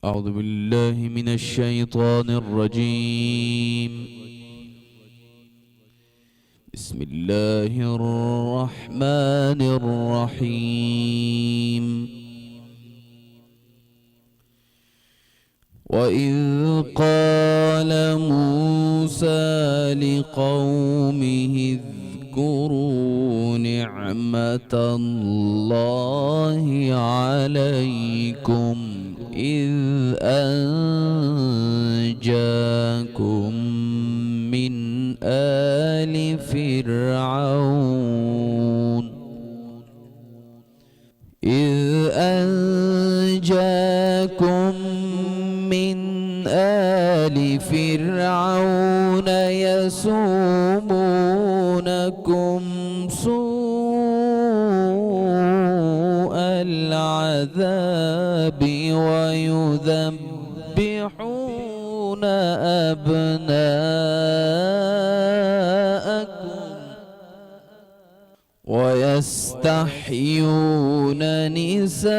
أعوذ بالله من الشيطان الرجيم. بسم الله الرحمن الرحيم. وإذ قال موسى لقومه اذكروا نعمة الله عليكم إذ أنجاكم من آل فرعون يسومونكم سوء العذاب ويذبحون أبناءكم ويستحيون نساءكم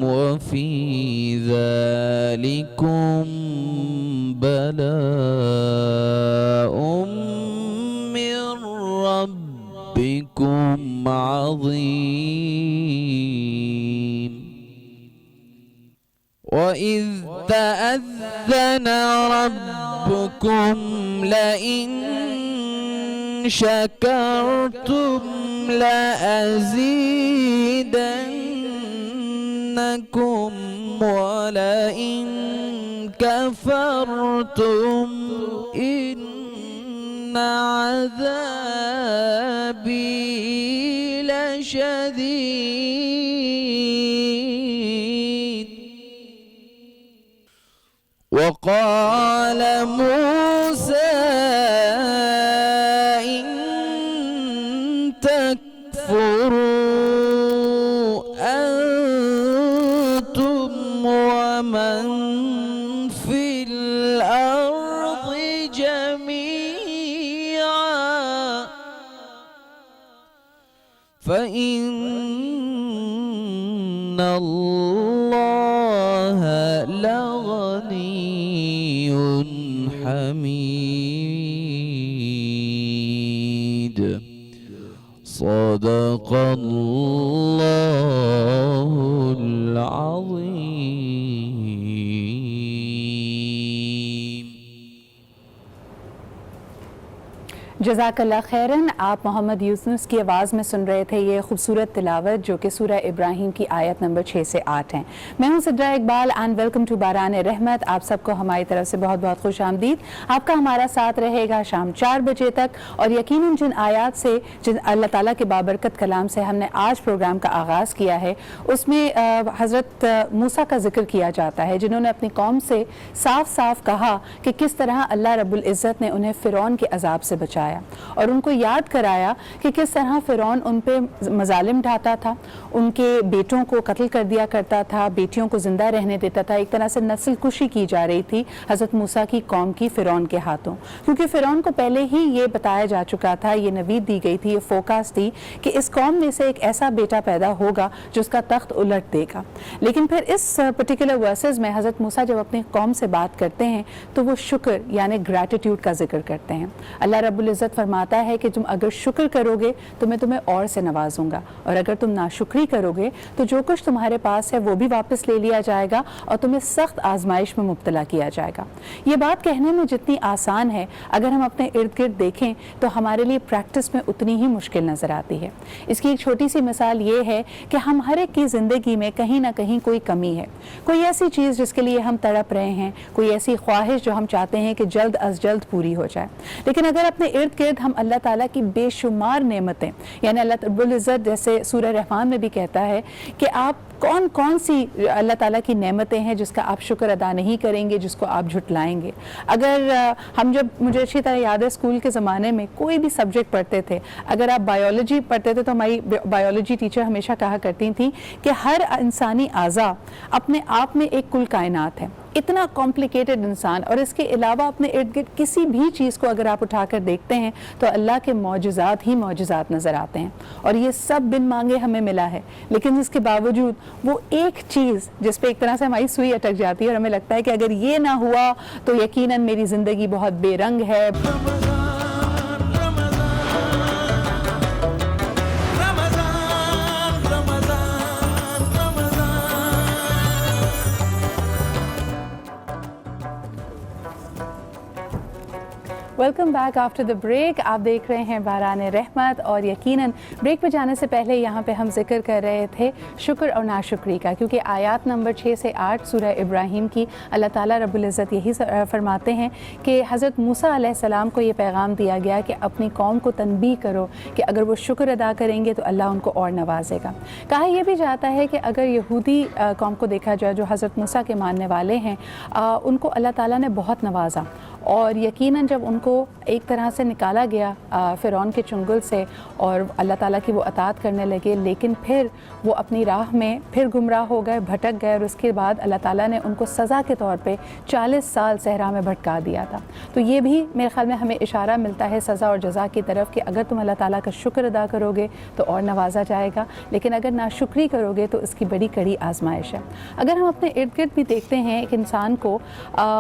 وفي ذلكم بلاء من ربكم عظيم. وإذ تأذن ربكم لئن شكرتم لأزيدنكم ولئن كفرتم إن عذابي لشديد. وقال موسى إن تكفروا أنتم ومن في الأرض جميعا فإن الله لغني حميد. صدق الله العظيم. جزاکاللہ خیرن. آپ محمد یونس کی آواز میں سن رہے تھے یہ خوبصورت تلاوت جو کہ سورہ ابراہیم کی آیت نمبر 6 سے 8 ہیں. میں ہوں صدرہ اقبال اینڈ ویلکم ٹو باران رحمت. آپ سب کو ہماری طرف سے بہت بہت خوش آمدید. آپ کا ہمارا ساتھ رہے گا شام 4 بجے تک، اور یقیناً جن آیات سے جن اللہ تعالیٰ کے بابرکت کلام سے ہم نے آج پروگرام کا آغاز کیا ہے اس میں حضرت موسیٰ کا ذکر کیا جاتا ہے، جنہوں نے اپنی قوم سے صاف صاف کہا کہ کس طرح اللہ رب العزت نے انہیں فرعون کے عذاب سے بچایا، اور ان کو یاد کرایا کہ کس طرح فرعون ان پہ مظالم ڈھاتا تھا، ان کے بیٹوں کو قتل کر دیا کرتا تھا، بیٹیوں کو زندہ رہنے دیتا تھا. ایک طرح سے نسل کشی کی جا رہی تھی حضرت موسیٰ کی قوم کی فرعون کے ہاتھوں، کیونکہ فرعون کو پہلے ہی یہ بتایا جا چکا تھا، یہ نوید دی گئی تھی، یہ فوکاس تھی کہ اس قوم میں سے ایک ایسا بیٹا پیدا ہوگا جو اس کا تخت الٹ دے گا. لیکن پھر اس پرٹیکولر ورسز میں حضرت موسیٰ جب اپنی قوم سے بات کرتے ہیں تو وہ شکر یعنی گریٹیٹیوڈ کا ذکر کرتے ہیں. اللہ رب العزت فرماتا ہے کہ تم اگر شکر کرو گے تو میں تمہیں اور سے نوازوں گا، اور اگر تم ناشکری کرو گے تو جو کچھ تمہارے پاس ہے وہ بھی واپس لے لیا جائے گا اور تمہیں سخت آزمائش میں مبتلا کیا جائے گا. یہ بات کہنے میں جتنی آسان ہے، اگر ہم اپنے ارد گرد دیکھیں تو ہمارے لیے پریکٹس میں اتنی ہی مشکل نظر آتی ہے. اس کی ایک چھوٹی سی مثال یہ ہے کہ ہم ہر ایک کی زندگی میں کہیں نہ کہیں کوئی کمی ہے، کوئی ایسی چیز جس کے لیے ہم تڑپ رہے ہیں، کوئی ایسی خواہش جو ہم چاہتے ہیں کہ جلد از جلد پوری ہو جائے. لیکن اگر اپنے ارد گرد ہم اللہ تعالیٰ کی بے شمار نعمتیں، یعنی اللہ رب العزت جیسے سورہ رحمان میں بھی کہتا ہے کہ آپ کون کون سی اللہ تعالیٰ کی نعمتیں ہیں جس کا آپ شکر ادا نہیں کریں گے، جس کو آپ جھٹلائیں گے. اگر ہم جب مجھے اچھی طرح یاد ہے اسکول کے زمانے میں کوئی بھی سبجیکٹ پڑھتے تھے، اگر آپ بایولوجی پڑھتے تھے تو ہماری بایولوجی ٹیچر ہمیشہ کہا کرتی تھیں کہ ہر انسانی اعضاء اپنے آپ میں ایک کل کائنات ہے، اتنا کمپلیکیٹڈ انسان، اور اس کے علاوہ اپنے ارد گرد کسی بھی چیز کو اگر آپ اٹھا کر دیکھتے ہیں تو اللہ کے معجزات ہی معجزات نظر آتے ہیں، اور یہ سب بن مانگے ہمیں ملا ہے، لیکن اس کے باوجود وہ ایک چیز جس پہ ایک طرح سے ہماری سوئی اٹک جاتی ہے اور ہمیں لگتا ہے کہ اگر یہ نہ ہوا تو یقیناً میری زندگی بہت بے رنگ ہے۔ Welcome back after the break, آپ دیکھ رہے ہیں باران رحمت، اور یقیناً بریک پہ جانے سے پہلے یہاں پہ ہم ذکر کر رہے تھے شکر اور ناشکری کا، کیونکہ آیات نمبر 6 سے 8 سورہ ابراہیم کی اللہ تعالیٰ رب العزت یہی فرماتے ہیں کہ حضرت موسیٰ علیہ السلام کو یہ پیغام دیا گیا کہ اپنی قوم کو تنبیہ کرو کہ اگر وہ شکر ادا کریں گے تو اللہ ان کو اور نوازے گا۔ کہا یہ بھی جاتا ہے کہ اگر یہودی قوم کو دیکھا جائے جو حضرت موسیٰ کے ماننے والے ہیں، ان کو اللہ تعالیٰ نے بہت نوازا، اور یقیناً جب ان کو ایک طرح سے نکالا گیا فرعون کے چنگل سے اور اللہ تعالیٰ کی وہ اطاعت کرنے لگے، لیکن پھر وہ اپنی راہ میں پھر گمراہ ہو گئے، بھٹک گئے، اور اس کے بعد اللہ تعالیٰ نے ان کو سزا کے طور پہ 40 سال صحرا میں بھٹکا دیا تھا۔ تو یہ بھی میرے خیال میں ہمیں اشارہ ملتا ہے سزا اور جزا کی طرف کہ اگر تم اللہ تعالیٰ کا شکر ادا کرو گے تو اور نوازا جائے گا، لیکن اگر ناشکری کرو گے تو اس کی بڑی کڑی آزمائش ہے۔ اگر ہم اپنے ارد گرد بھی دیکھتے ہیں ایک انسان کو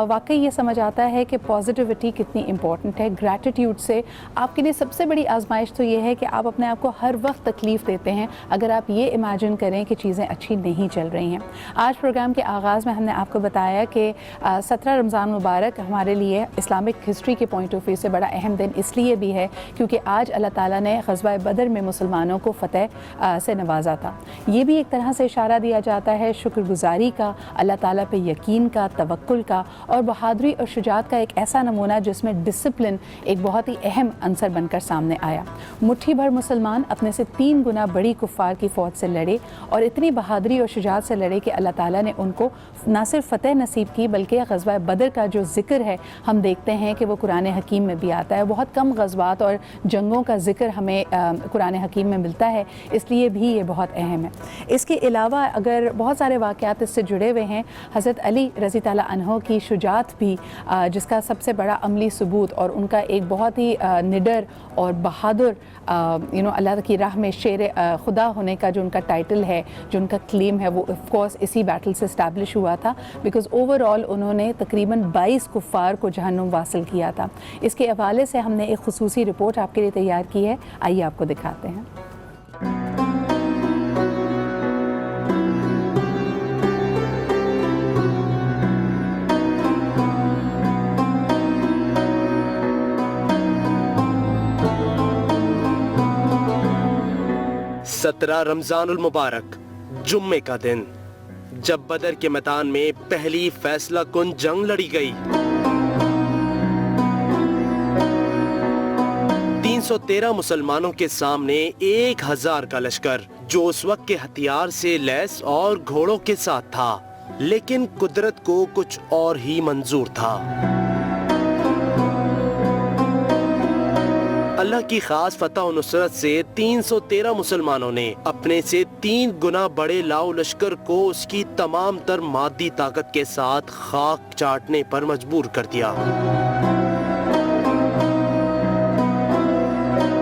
واقعی یہ سمجھ آتا ہے کہ پازیٹیوٹی کتنی امپورٹنٹ ہے۔ گریٹیٹیوڈ سے آپ کے لیے سب سے بڑی آزمائش تو یہ ہے کہ آپ اپنے آپ کو ہر وقت تکلیف دیتے ہیں اگر آپ یہ امیجن کریں کہ چیزیں اچھی نہیں چل رہی ہیں۔ آج پروگرام کے آغاز میں ہم نے آپ کو بتایا کہ 17 رمضان مبارک ہمارے لیے اسلامک ہسٹری کے پوائنٹ آف ویو سے بڑا اہم دن اس لیے بھی ہے کیونکہ آج اللہ تعالیٰ نے غزوہ بدر میں مسلمانوں کو فتح سے نوازا تھا۔ یہ بھی ایک طرح سے اشارہ دیا جاتا ہے شکر گزاری کا، اللہ تعالیٰ پہ یقین کا، توکل کا، اور بہادری اور شجاعت کا ایک ایسا نمونہ جس میں ڈسپلن ایک بہت ہی اہم عنصر بن کر سامنے آیا۔ مٹھی بھر مسلمان اپنے سے 3 گنا بڑی کفار کی فوج سے لڑے، اور اتنی بہادری اور شجاعت سے لڑے کہ اللہ تعالیٰ نے ان کو نہ صرف فتح نصیب کی بلکہ غزوہ بدر کا جو ذکر ہے ہم دیکھتے ہیں کہ وہ قرآن حکیم میں بھی آتا ہے۔ بہت کم غزوات اور جنگوں کا ذکر ہمیں قرآن حکیم میں ملتا ہے، اس لیے بھی یہ بہت اہم ہے۔ اس کے علاوہ اگر بہت سارے واقعات اس سے جڑے ہوئے ہیں، حضرت علی رضی تعالیٰ عنہ کی شجاعت بھی جس کا سب سے بڑا عملی ثبوت اور ان کا ایک بہت ہی نڈر اور بہادر اللہ کی راہ میں شیر خدا ہونے کا جو ان کا ٹائٹل ہے، جو ان کا کلیم ہے، وہ آف کورس اسی بیٹل سے اسٹیبلش ہوا تھا، بیکاز اوور آل انہوں نے تقریباً 22 کفار کو جہنم واصل کیا تھا۔ اس کے حوالے سے ہم نے ایک خصوصی رپورٹ آپ کے لیے تیار کی ہے، آئیے آپ کو دکھاتے ہیں۔ سترہ رمضان المبارک، جمعے کا دن، جب بدر کے میدان میں پہلی فیصلہ کن جنگ لڑی گئی۔ 313 مسلمانوں کے سامنے 1000 کا لشکر جو اس وقت کے ہتھیار سے لیس اور گھوڑوں کے ساتھ تھا، لیکن قدرت کو کچھ اور ہی منظور تھا۔ اللہ کی خاص فتح و نصرت سے 313 مسلمانوں نے اپنے سے 3 گنا بڑے لاؤ لشکر کو اس کی تمام تر مادی طاقت کے ساتھ خاک چاٹنے پر مجبور کر دیا۔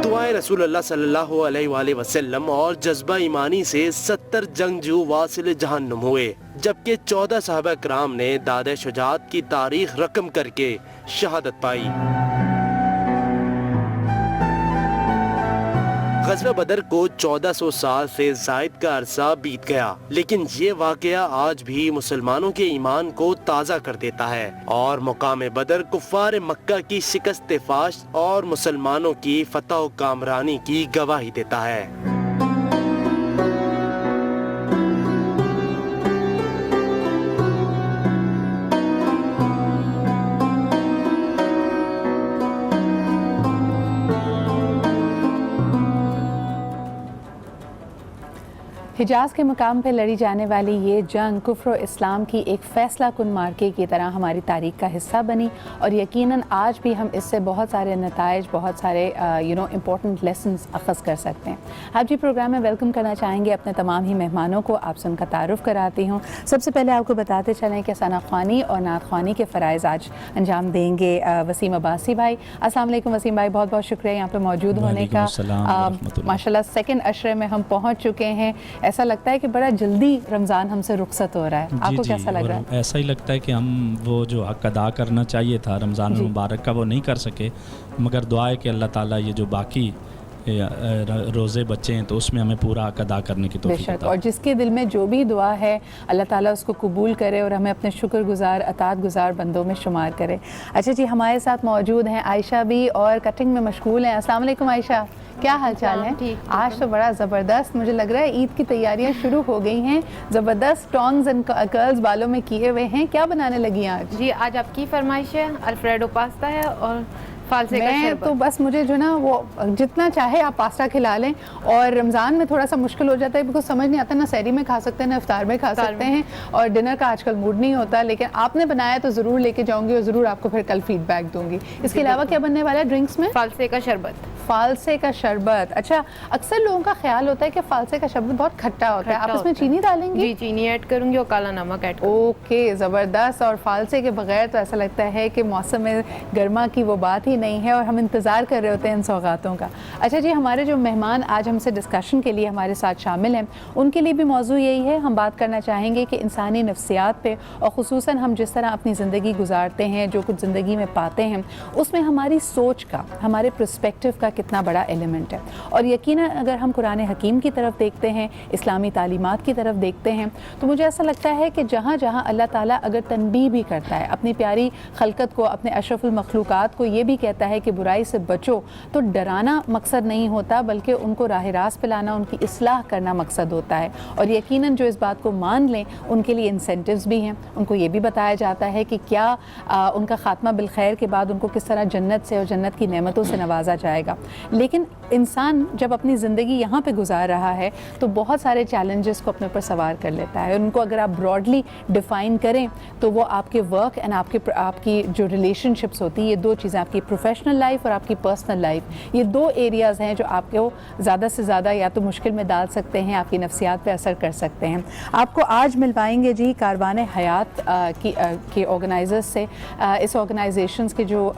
دعائے رسول اللہ صلی اللہ علیہ وآلہ وسلم اور جذبہ ایمانی سے 70 جنگجو واصل جہنم ہوئے، جبکہ 14 صحابہ کرام نے داد شجاعت کی تاریخ رقم کر کے شہادت پائی۔ غزوہ بدر کو 1400 سال سے زائد کا عرصہ بیت گیا، لیکن یہ واقعہ آج بھی مسلمانوں کے ایمان کو تازہ کر دیتا ہے اور مقام بدر کفار مکہ کی شکست فاش اور مسلمانوں کی فتح و کامرانی کی گواہی دیتا ہے۔ حجاز کے مقام پہ لڑی جانے والی یہ جنگ کفر و اسلام کی ایک فیصلہ کن مارکے کی طرح ہماری تاریخ کا حصہ بنی اور یقیناً آج بھی ہم اس سے بہت سارے نتائج، بہت سارے امپورٹنٹ لیسنز اخذ کر سکتے ہیں۔ آپ جی پروگرام میں ویلکم کرنا چاہیں گے اپنے تمام ہی مہمانوں کو، آپ سے ان کا تعارف کراتی ہوں۔ سب سے پہلے آپ کو بتاتے چلیں کہ ثنا خوانی اور نعت خوانی کے فرائض آج انجام دیں گے وسیم عباسی بھائی۔ السلام علیکم وسیم بھائی، بہت بہت شکریہ یہاں پہ موجود ہونے کا۔ ماشاء اللہ سیکنڈ عشرے میں ہم پہنچ چکے ہیں، ایسا لگتا ہے کہ بڑا جلدی رمضان ہم سے رخصت ہو رہا ہے، آپ کو کیسا لگ رہا ہے؟ ایسا ہی لگتا ہے کہ ہم وہ جو حق ادا کرنا چاہیے تھا رمضان المبارک کا وہ نہیں کر سکے، مگر دعا ہے کہ اللہ تعالیٰ یہ جو باقی روزے بچے ہیں تو اس میں ہمیں پورا حق ادا کرنے کی توفیق عطا، اور جس کے دل میں جو بھی دعا ہے اللہ تعالیٰ اس کو قبول کرے اور ہمیں اپنے شکر گزار اطاعت گزار بندوں میں شمار کرے۔ اچھا جی، ہمارے ساتھ موجود ہیں عائشہ بھی اور کٹنگ میں مشغول ہیں۔ السلام علیکم عائشہ، کیا حال چال ہے؟ آج تو بڑا زبردست، مجھے لگ رہا ہے عید کی تیاریاں شروع ہو گئی ہیں، زبردست ٹونگز اینڈ کرلز بالوں میں کیے ہوئے ہیں، کیا بنانے لگی ہیں آج؟ جی آج آپ کی فرمائش ہے، الفریڈو پاستا ہے اور فالسے کا شربت۔ تو بس مجھے جو نا وہ جتنا چاہے آپ پاستا کھلا لیں، اور رمضان میں تھوڑا سا مشکل ہو جاتا ہے بیکاز سمجھ نہیں آتا نہ سحری میں کھا سکتے ہیں نہ افطار میں کھا سکتے ہیں، اور ڈنر کا آج کل موڈ نہیں ہوتا، لیکن آپ نے بنایا تو ضرور لے کے جاؤں گی اور ضرور آپ کو پھر کل فیڈ بیک دوں گی۔ اس کے علاوہ کیا بننے والا ہے ڈرنکس میں؟ فالسے کا شربت۔ فالسے کا شربت، اچھا اکثر لوگوں کا خیال ہوتا ہے کہ فالسے کا شربت بہت کھٹا ہوتا ہے، آپ اس میں چینی ڈالیں گے؟ جی چینی ایڈ کروں گی اور کالا نمک ایڈ کروں گی۔ اوکے زبردست، اور فالسے کے بغیر تو ایسا لگتا ہے کہ موسم گرما کی وہ بات ہی نہیں ہے اور ہم انتظار کر رہے ہوتے ہیں ان سوغاتوں کا۔ اچھا جی، ہمارے جو مہمان آج ہم سے ڈسکشن کے لیے ہمارے ساتھ شامل ہیں ان کے لیے بھی موضوع یہی ہے، ہم بات کرنا چاہیں گے کہ انسانی نفسیات پہ، اور خصوصاً ہم جس طرح اپنی زندگی گزارتے ہیں، جو کچھ زندگی میں پاتے ہیں، اس میں ہماری سوچ کا، ہمارے پرسپیکٹیو کا کتنا بڑا ایلیمنٹ ہے۔ اور یقیناً اگر ہم قرآن حکیم کی طرف دیکھتے ہیں، اسلامی تعلیمات کی طرف دیکھتے ہیں، تو مجھے ایسا لگتا ہے کہ جہاں جہاں اللہ تعالیٰ اگر تنبیہ بھی کرتا ہے اپنی پیاری خلقت کو، اپنے اشرف المخلوقات کو یہ بھی کہتا ہے کہ برائی سے بچو، تو ڈرانا مقصد نہیں ہوتا بلکہ ان کو راہ راست پہ لانا، ان کی اصلاح کرنا مقصد ہوتا ہے۔ اور یقیناً جو اس بات کو مان لیں ان کے لیے انسینٹیوز بھی ہیں، ان کو یہ بھی بتایا جاتا ہے کہ کیا ان کا خاتمہ بالخیر کے بعد ان کو کس طرح جنت سے اور جنت کی نعمتوں سے نوازا جائے گا۔ لیکن انسان جب اپنی زندگی یہاں پہ گزار رہا ہے تو بہت سارے چیلنجز کو اپنے اوپر سوار کر لیتا ہے، ان کو اگر آپ براڈلی ڈیفائن کریں تو وہ آپ کے ورک اینڈ آپ کی جو ریلیشن شپس ہوتی ہیں، یہ دو چیزیں، آپ کی پروفیشنل لائف اور آپ کی پرسنل لائف، یہ دو ایریاز ہیں جو آپ کو زیادہ سے زیادہ یا تو مشکل میں ڈال سکتے ہیں، آپ کی نفسیات پہ اثر کر سکتے ہیں۔ آپ کو آج ملوائیں گے جی کاروان حیات کے آرگنائزرز سے، اس آرگنائزیشنز کے جو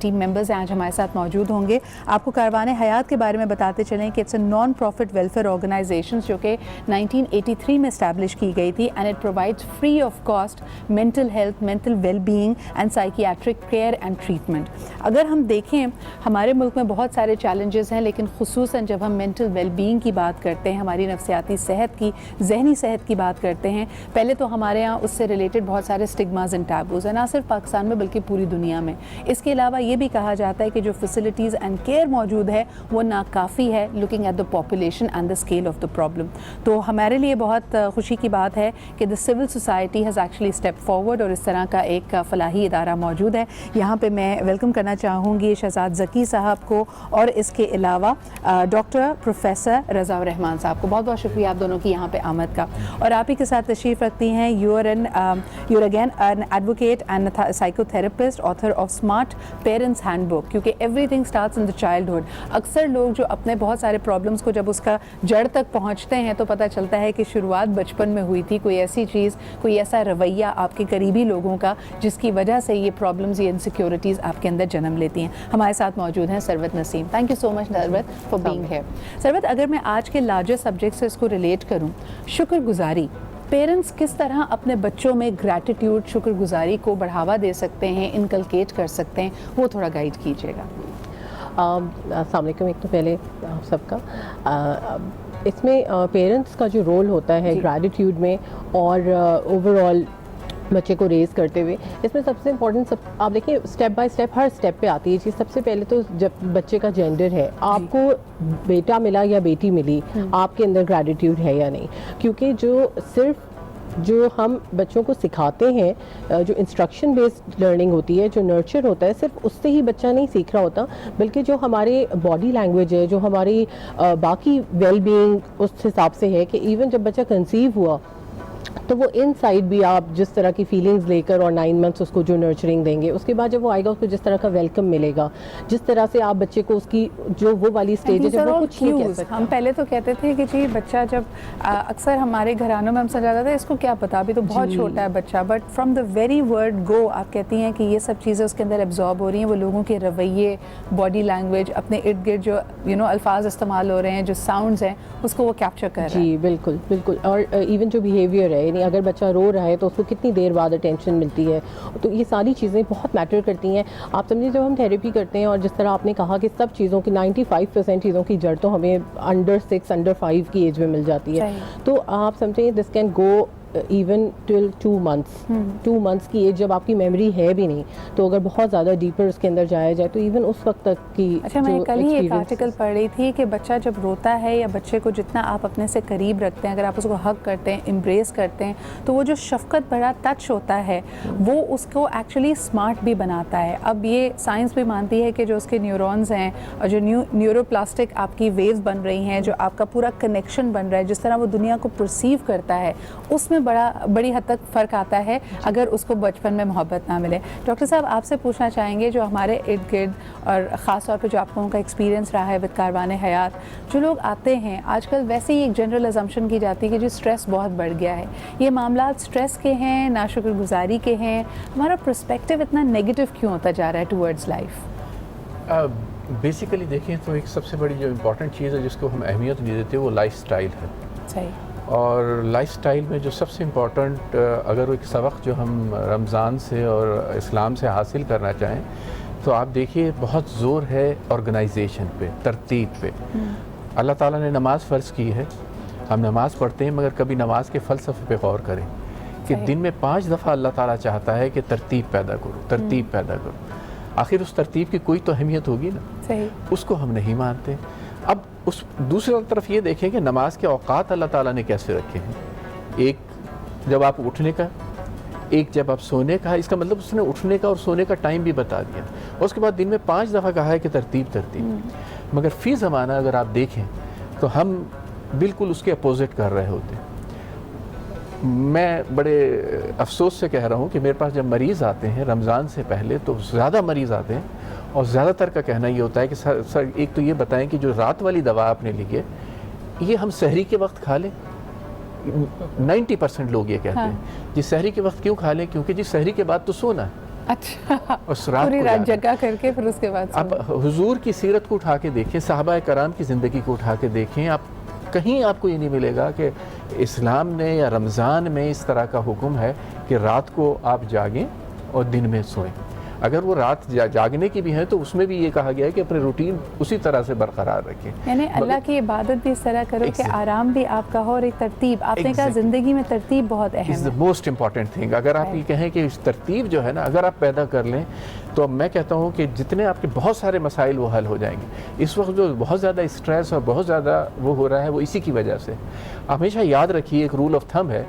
ٹیم ممبرز ہیں آج ہمارے ساتھ موجود ہوں گے۔ آپ کو کاروان حیات کے بارے میں بتاتے چلیں کہ it's a non profit welfare organisation جو کہ 1983 میں اسٹیبلش کی گئی تھی، and it provides free of cost mental health, mental well being and psychiatric care and treatment. اگر ہم دیکھیں ہمارے ملک میں بہت سارے چیلنجز ہیں، لیکن خصوصاً جب ہم مینٹل ویل بینگ کی بات کرتے ہیں، ہماری نفسیاتی صحت کی، ذہنی صحت کی بات کرتے ہیں، پہلے تو ہمارے یہاں اس سے ریلیٹڈ بہت سارے اسٹگماز اینڈ ٹیبوز ہیں، نہ صرف پاکستان میں بلکہ پوری دنیا میں۔ اس کے علاوہ یہ بھی کہا جاتا ہے کہ جو فیسلٹیز اینڈ کیئر موجود ہے وہ ناکافی ہے، looking at the population and the scale of the problem. تو ہمارے لیے بہت خوشی کی بات ہے کہ the civil society has actually step forward, اور اس طرح کا ایک فلاحی ادارہ موجود ہے۔ یہاں پہ میں ویلکم کرنا چاہوں گی شہزاد ذکی صاحب کو، اور اس کے علاوہ ڈاکٹر پروفیسر رضا الرحمان صاحب کو۔ بہت بہت شکریہ آپ دونوں کی یہاں پہ آمد کا۔ اور آپ ہی کے ساتھ تشریف رکھتی ہیں you are again an advocate and psychotherapist, author of smart parents handbook, کیونکہ everything starts in the childhood. اکثر لوگ جو اپنے بہت سارے پرابلمس کو جب اس کا جڑ تک پہنچتے ہیں تو پتہ چلتا ہے کہ شروعات بچپن میں ہوئی تھی، کوئی ایسی چیز، کوئی ایسا رویہ آپ کے قریبی لوگوں کا جس کی وجہ سے یہ پرابلمز، یہ انسیکیورٹیز آپ کے اندر جنم لیتی ہیں۔ ہمارے ساتھ موجود ہیں Sarwat Naseem. Thank you so much Sarwat for being here. Sarwat, اگر میں آج کے لارجر سبجیکٹ سے اس کو ریلیٹ کروں، شکر گزاری، پیرنٹس کس طرح اپنے بچوں میں گریٹیٹیوڈ، شکر گزاری کو بڑھاوا دے سکتے ہیں، انکلکیٹ کر سکتے ہیں، وہ تھوڑا گائیڈ کیجیے گا۔ السلام علیکم۔ ایک تو پہلے آپ سب کا اس میں پیرنٹس کا جو رول ہوتا ہے گریٹیٹیوڈ میں اور اوور آل بچے کو ریز کرتے ہوئے، اس میں سب سے امپورٹنٹ آپ دیکھیں step by step Hare step پہ آتی ہے چیز۔ سب سے پہلے تو جب بچے کا جینڈر ہے، آپ کو بیٹا ملا یا بیٹی ملی، آپ کے اندر گریٹیٹیوڈ ہے یا نہیں، کیونکہ جو صرف جو ہم بچوں کو سکھاتے ہیں، جو انسٹرکشن بیسڈ لرننگ ہوتی ہے، جو نرچر ہوتا ہے، صرف اس سے ہی بچہ نہیں سیکھ رہا ہوتا، بلکہ جو ہمارے باڈی لینگویج ہے، جو ہماری باقی ویل بینگ اس حساب سے ہے کہ ایون جب بچہ کنسیو ہوا تو وہ ان سائڈ بھی آپ جس طرح کی فیلنگز لے کر اور 9 منتھس اس کو جو نرچرنگ دیں گے، اس کے بعد جب وہ آئے گا اس کو جس طرح کا ویلکم ملے گا، جس طرح سے آپ بچے کو اس کی جو وہ والی اسٹیج ہے جب وہ کچھ نہیں کہہ سکتا. ہم پہلے تو کہتے تھے کہ جی بچہ جب اکثر ہمارے گھرانوں میں ہم سمجھاتا تھا اس کو کیا پتا، ابھی تو بہت چھوٹا ہے بچہ، but from the very word go آپ کہتی ہیں کہ یہ سب چیزیں اس کے اندر ایبزارب ہو رہی ہیں، وہ لوگوں کے رویے، باڈی لینگویج، اپنے ارد گرد جو الفاظ استعمال ہو رہے ہیں، جو ساؤنڈز ہیں، اس کو وہ کیپچر کر رہا ہے. جی بالکل بالکل. اور ایون جو بیہیویئر ہے، یعنی اگر بچہ رو رہا ہے تو اس کو کتنی دیر بعد اٹینشن ملتی ہے، تو یہ ساری چیزیں بہت میٹر کرتی ہیں. آپ سمجھیں جب ہم تھیراپی کرتے ہیں، اور جس طرح آپ نے کہا کہ سب چیزوں کی 95% چیزوں کی جڑ تو ہمیں انڈر 6 انڈر 5 کی ایج میں مل جاتی ہے، تو آپ سمجھیں this can go even till 2 months کی ایج جب آپ کی میموری ہے بھی نہیں، تو اگر بہت زیادہ ڈیپر اس کے اندر جایا جائے تو ایون اس وقت تک کی. اچھا، میں کل ہی ایک آرٹیکل پڑھ رہی تھی کہ بچہ جب روتا ہے یا بچے کو جتنا آپ اپنے سے قریب رکھتے ہیں، اگر آپ اس کو ہگ کرتے ہیں، امبریس کرتے ہیں، تو وہ جو شفقت بھرا ٹچ ہوتا ہے وہ اس کو ایکچولی اسمارٹ بھی بناتا ہے. اب یہ سائنس بھی مانتی ہے کہ جو اس کے نیورونز ہیں اور جو نیورو پلاسٹک آپ کی ویوز بن رہی ہیں، جو آپ کا پورا کنیکشن بن رہا ہے، جس طرح وہ دنیا کو پرسیو کرتا ہے، اس میں بڑی حد تک فرق آتا ہے اگر اس کو بچپن میں محبت نہ ملے. ڈاکٹر صاحب آپ سے پوچھنا چاہیں گے، جو ہمارے ارد گرد اور خاص طور پہ جو آپ لوگوں کا ایکسپیرینس رہا ہے وتھ کاروان حیات، جو لوگ آتے ہیں آج کل ویسے ہی ایک جنرل ازمپشن کی جاتی ہے کہ جو اسٹریس بہت بڑھ گیا ہے، یہ معاملات اسٹریس کے ہیں، ناشکر گزاری کے ہیں، ہمارا پرسپیکٹیو اتنا نیگیٹو کیوں ہوتا جا رہا ہے ٹورڈز لائف؟ بیسیکلی دیکھیں تو ایک سب سے بڑی جو امپورٹنٹ چیز ہے جس کو ہم اہمیت نہیں دیتے وہ لائف سٹائل ہے. صحیح. اور لائف سٹائل میں جو سب سے امپورٹنٹ اگر ایک سبق جو ہم رمضان سے اور اسلام سے حاصل کرنا چاہیں تو آپ دیکھیے بہت زور ہے آرگنائزیشن پہ، ترتیب پہ. اللہ تعالیٰ نے نماز فرض کی ہے، ہم نماز پڑھتے ہیں، مگر کبھی نماز کے فلسفے پہ غور کریں کہ دن میں 5 دفعہ اللہ تعالیٰ چاہتا ہے کہ ترتیب پیدا کرو، ترتیب پیدا کرو. آخر اس ترتیب کی کوئی تو اہمیت ہوگی نا. صحیح. اس کو ہم نہیں مانتے. اب اس دوسری طرف یہ دیکھیں کہ نماز کے اوقات اللہ تعالیٰ نے کیسے رکھے ہیں. ایک جب آپ اٹھنے کا، ایک جب آپ سونے کا، اس کا مطلب اس نے اٹھنے کا اور سونے کا ٹائم بھی بتا دیا. اور اس کے بعد دن میں 5 دفعہ کہا ہے کہ ترتیب. مگر فی زمانہ اگر آپ دیکھیں تو ہم بالکل اس کے اپوزٹ کر رہے ہوتے ہیں. میں بڑے افسوس سے کہہ رہا ہوں کہ میرے پاس جب مریض آتے ہیں رمضان سے پہلے تو زیادہ مریض آتے ہیں، اور زیادہ تر کا کہنا یہ ہوتا ہے کہ سر ایک تو یہ بتائیں کہ جو رات والی دوا آپ نے لی ہے یہ ہم سحری کے وقت کھا لیں. 90% لوگ یہ کہتے ہیں جی سحری کے وقت کیوں کھا لیں، کیونکہ جی سحری کے بعد تو سونا ہے. اچھا، پوری رات جگہ کر کے پھر اس کے بعد اب حضور کی سیرت کو اٹھا کے دیکھیں، صحابہ کرام کی زندگی کو اٹھا کے دیکھیں، آپ کہیں آپ کو یہ نہیں ملے گا کہ اسلام نے یا رمضان میں اس طرح کا حکم ہے کہ رات کو آپ جاگیں اور دن میں سوئیں. اگر وہ رات جاگنے کی بھی ہے تو اس میں بھی یہ کہا گیا ہے کہ اپنے روٹین اسی طرح سے برقرار رکھیں. یعنی اللہ کی عبادت بھی اس طرح کرو کہ آرام بھی آپ کا ہو اور ایک ترتیب. آپ نے کہا زندگی میں ترتیب بہت اہم ہے. Most important thing. اگر آپ یہ کہیں کہ اس ترتیب جو ہے نا اگر آپ پیدا کر لیں تو میں کہتا ہوں کہ جتنے آپ کے بہت سارے مسائل وہ حل ہو جائیں گے. اس وقت جو بہت زیادہ اسٹریس اور بہت زیادہ وہ ہو رہا ہے وہ اسی کی وجہ سے. ہمیشہ یاد رکھیے ایک رول آف تھم ہے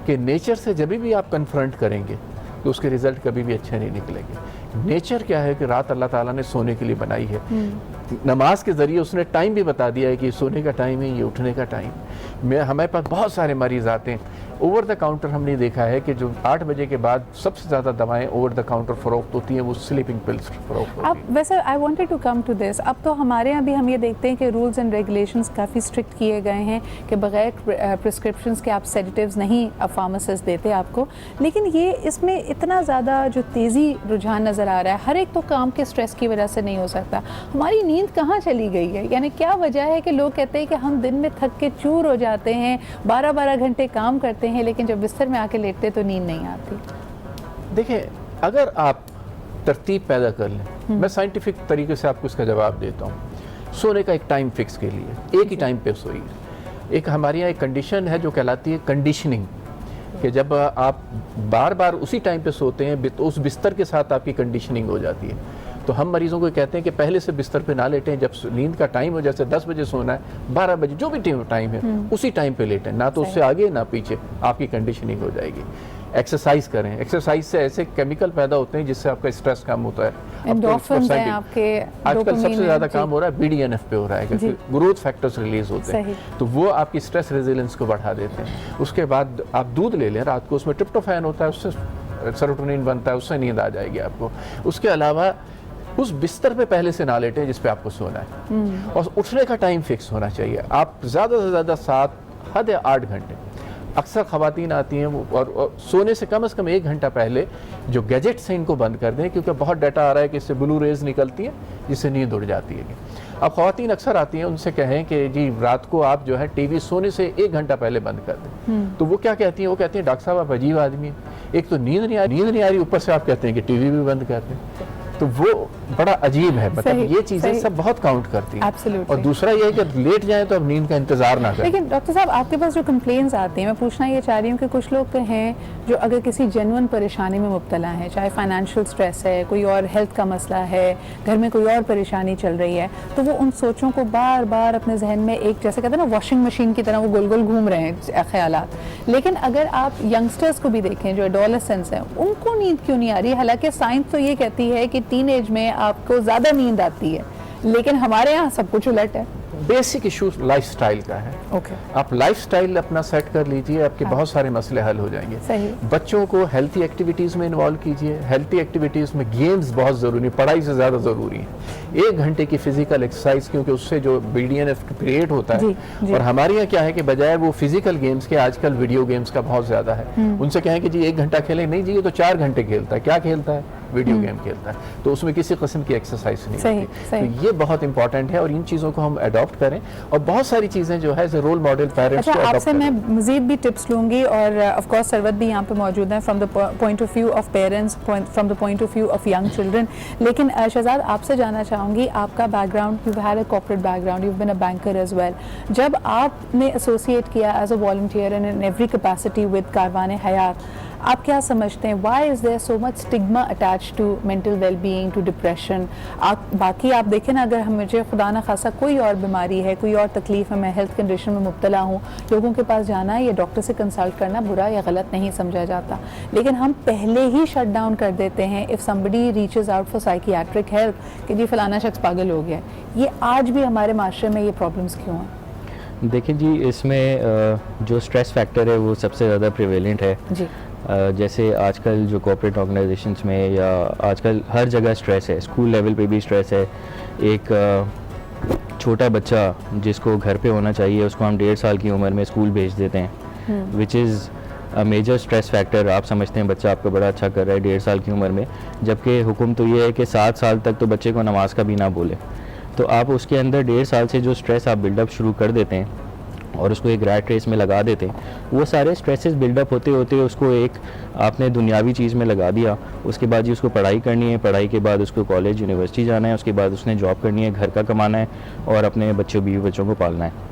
کہ نیچر سے جب بھی آپ کنفرنٹ کریں گے تو اس کے رزلٹ کبھی بھی اچھے نہیں نکلیں گے. نیچر کیا ہے کہ رات اللہ تعالیٰ نے سونے کے لیے بنائی ہے. نماز کے ذریعے اس نے ٹائم بھی بتا دیا ہے کہ یہ سونے کا ٹائم ہے، یہ اٹھنے کا ٹائم. ہمارے پاس بہت سارے مریض آتے ہیں اوور دا کاؤنٹر. ہم نے دیکھا ہے کہ جو 8 بجے کے بعد سب سے زیادہ دوائیں اوور دا کاؤنٹر فروخت ہوتی ہیں وہ سلیپنگ پلس فروخت ہوتی ہیں. اب ویسے I wanted to come to this. اب تو ہمارے یہاں بھی ہم یہ دیکھتے ہیں کہ رولز اینڈ ریگولیشنز کافی اسٹرکٹ کیے گئے ہیں کہ بغیر پرسکرپشنز کے آپ سیڈیٹیوز نہیں فارماسسٹ دیتے آپ کو. لیکن یہ اس میں اتنا زیادہ جو تیزی رجحان نظر آ رہا ہے، ہر ایک تو کام کے اسٹریس کی وجہ سے نہیں ہو سکتا. ہماری نیند کہاں چلی گئی ہے؟ یعنی کیا وجہ ہے کہ لوگ کہتے ہیں کہ ہم دن میں تھک کے چور ہو جاتے ہیں، 12 گھنٹے کام کرتے ہیں، لیکن جب بستر میں آ کے لیٹتے تو نیند نہیں آتی؟ دیکھیں اگر آپ ترتیب پیدا کر لیں، میں سائنٹیفک طریقے سے آپ کو اس کا جواب دیتا ہوں. سونے کا ایک ٹائم فکس کے لیے ایک ہی ٹائم پہ سوئیے. ایک ہمارے یہاں ایک کنڈیشن ہے جو کہلاتی ہے کنڈیشننگ، کہ جب آپ بار بار اسی ٹائم پہ سوتے ہیں تو اس بستر کے ساتھ آپ کی کنڈیشننگ ہو جاتی ہے. تو ہم مریضوں کو کہتے ہیں کہ پہلے سے بستر پہ نہ لیٹیں, جب نیند کا ٹائم ہو, جیسے 10 بجے سونا ہے 12 بجے جو بھی ٹائم ہے اسی ٹائم پہ لیٹیں, نہ تو اس سے آگے نہ پیچھے, آپ کی کنڈیشننگ ہو جائے گی. ایکسرسائز کریں, ایکسرسائز سے ایسے کیمیکل پیدا ہوتے ہیں جس سے آپ کا اسٹریس کم ہوتا ہے. اینڈورفنز ہیں آپ کے, آج کل سب سے زیادہ کام ہو رہا ہے BDNF پہ ہو رہا ہے, کہ گروتھ فیکٹرز ریلیز ہوتے ہیں, تو وہ آپ کی اسٹریس ریزیلنس کو بڑھا دیتے ہیں. اس کے بعد آپ دودھ لے لیں رات کو, اس میں ٹرپٹوفین ہوتا ہے, اس سے سیروٹونین بنتا ہے, اس سے نیند آ جائے گی آپ کو. اس کے علاوہ اس بستر پہ پہلے سے نہ لیٹیں جس پہ آپ کو سونا ہے, اور اٹھنے کا ٹائم فکس ہونا چاہیے. آپ زیادہ سے زیادہ 7 حد 8 گھنٹے. اکثر خواتین آتی ہیں اور سونے سے کم از کم 1 گھنٹہ پہلے جو گیجٹس ہیں ان کو بند کر دیں, کیونکہ بہت ڈیٹا آ رہا ہے کہ اس سے بلو ریز نکلتی ہیں جس سے نیند اڑ جاتی ہے. اب خواتین اکثر آتی ہیں, ان سے کہیں کہ جی رات کو آپ جو ہے ٹی وی سونے سے 1 گھنٹہ پہلے بند کر دیں, تو وہ کیا کہتی ہیں, وہ کہتی ہیں ڈاکٹر صاحب آپ عجیب آدمی ہیں, ایک تو نیند نہیں آ رہی, اوپر سے آپ کہتے ہیں کہ ٹی وی بھی بند کر دیں. تو وہ بڑا عجیب ہے, مطلب یہ چیزیں سب بہت کاؤنٹ کرتی ہیں. اور دوسرا یہ ہے کہ لیٹ جائیں تو اب نیند کا انتظار نہ کریں. لیکن ڈاکٹر صاحب آپ کے پاس جو کمپلینز آتے ہیں, میں پوچھنا یہ چاہ رہی ہوں کہ کچھ لوگ ہیں جو اگر کسی جینوئن پریشانی میں مبتلا ہیں, چاہے فائنینشیل سٹریس ہے, کوئی اور ہیلتھ کا مسئلہ ہے, گھر میں کوئی اور پریشانی چل رہی ہے, تو وہ ان سوچوں کو بار بار اپنے ذہن میں ایک جیسے کہتے ہیں نا واشنگ مشین کی طرح وہ گول گول گھوم رہے ہیں خیالات. لیکن اگر آپ ینگسٹرز کو بھی دیکھیں جو ایڈولسنٹس ہیں, ان کو نیند کیوں نہیں آ رہی؟ حالانکہ سائنس تو یہ کہتی ہے کہ ٹین ایج میں آپ کو زیادہ نیند آتی ہے, لیکن ہمارے یہاں سب کچھ الٹ ہے. بیسک ایشو لائف سٹائل کا ہے. آپ لائف سٹائل اپنا سیٹ کر لیجئے, آپ کے بہت سارے مسئلے حل ہو جائیں گے. بچوں کو ہیلتھی ایکٹیویٹیز میں انوالو کیجئے. ہیلتھی ایکٹیویٹیز میں گیمز بہت ضروری ہیں, پڑھائی سے زیادہ ضروری ہیں. 1 گھنٹے کی فزیکل ایکسرسائز, کیونکہ اس سے جو BDNF کریٹ ہوتا ہے, اور ہمارے یہاں کیا ہے کہ بجائے وہ فزیکل گیمز کے آج کل ویڈیو گیمز کا بہت زیادہ ہے. ان سے کہیں کہ جی 1 گھنٹہ کھیلیں, نہیں جی یہ تو 4 گھنٹے کھیلتا ہے. کیا کھیلتا ہے؟ ویڈیو گیم کھیلتا ہے. تو اس میں کسی قسم کی ایکسرسائز نہیں ہوتی. تو یہ بہت امپورٹنٹ ہے, اور ان چیزوں کو ہم اڈاپٹ کریں, اور بہت ساری چیزیں جو ہے رول ماڈل پیرنٹس کو اچھا آپ سے میں مزید بھی ٹپس لوں گی, اور آف کورس سروت بھی یہاں پہ موجود ہیں from the point of view of parents, from the point of view of young children. لیکن شہزاد آپ سے جاننا چاہوں گی, آپ کا background, you had a corporate background, you been a banker as well. جب آپ نے ایسوسیٹ کیا as a volunteer in every capacity with Karwan Hayat, آپ کیا سمجھتے ہیں why is there so much stigma attach to mental well being, to depression? باقی آپ دیکھیں نا, اگر مجھے خدا نہ خاصا کوئی اور بیماری ہے, کوئی اور تکلیف ہے, میں ہیلتھ کنڈیشن میں مبتلا ہوں, لوگوں کے پاس جانا ہے یا ڈاکٹر سے کنسلٹ کرنا برا یا غلط نہیں سمجھا جاتا, لیکن ہم پہلے ہی شٹ ڈاؤن کر دیتے ہیں if somebody reaches out for psychiatric help کہ جی فلانا شخص پاگل ہو گیا. یہ آج بھی ہمارے معاشرے میں یہ پرابلمس کیوں ہیں؟ دیکھیں جی, اس میں جو اسٹریس فیکٹر ہے وہ سب سے زیادہ پریویلنٹ ہے. جی جیسے آج کل جو کارپوریٹ آرگنائزیشنس میں یا آج کل ہر جگہ اسٹریس ہے, اسکول لیول پہ بھی اسٹریس ہے. ایک چھوٹا بچہ جس کو گھر پہ ہونا چاہیے, اس کو ہم 1.5 سال کی عمر میں اسکول بھیج دیتے ہیں, وچ از اے میجر اسٹریس فیکٹر. آپ سمجھتے ہیں بچہ آپ کو بڑا اچھا کر رہا ہے 1.5 سال کی عمر میں, جبکہ حکم تو یہ ہے کہ 7 سال تک تو بچے کو نماز کا بھی نہ بولے. تو آپ اس کے اندر 1.5 سال سے جو اسٹریس آپ بلڈ اپ شروع کر دیتے ہیں اور اس کو ایک ریٹ ریس میں لگا دیتے ہیں, وہ سارے اسٹریسز بلڈ اپ ہوتے ہوتے اس کو ایک آپ نے دنیاوی چیز میں لگا دیا. اس کے بعد جی اس کو پڑھائی کرنی ہے, پڑھائی کے بعد اس کو کالج یونیورسٹی جانا ہے, اس کے بعد اس نے جاب کرنی ہے, گھر کا کمانا ہے اور اپنے بیوی بچوں کو پالنا ہے.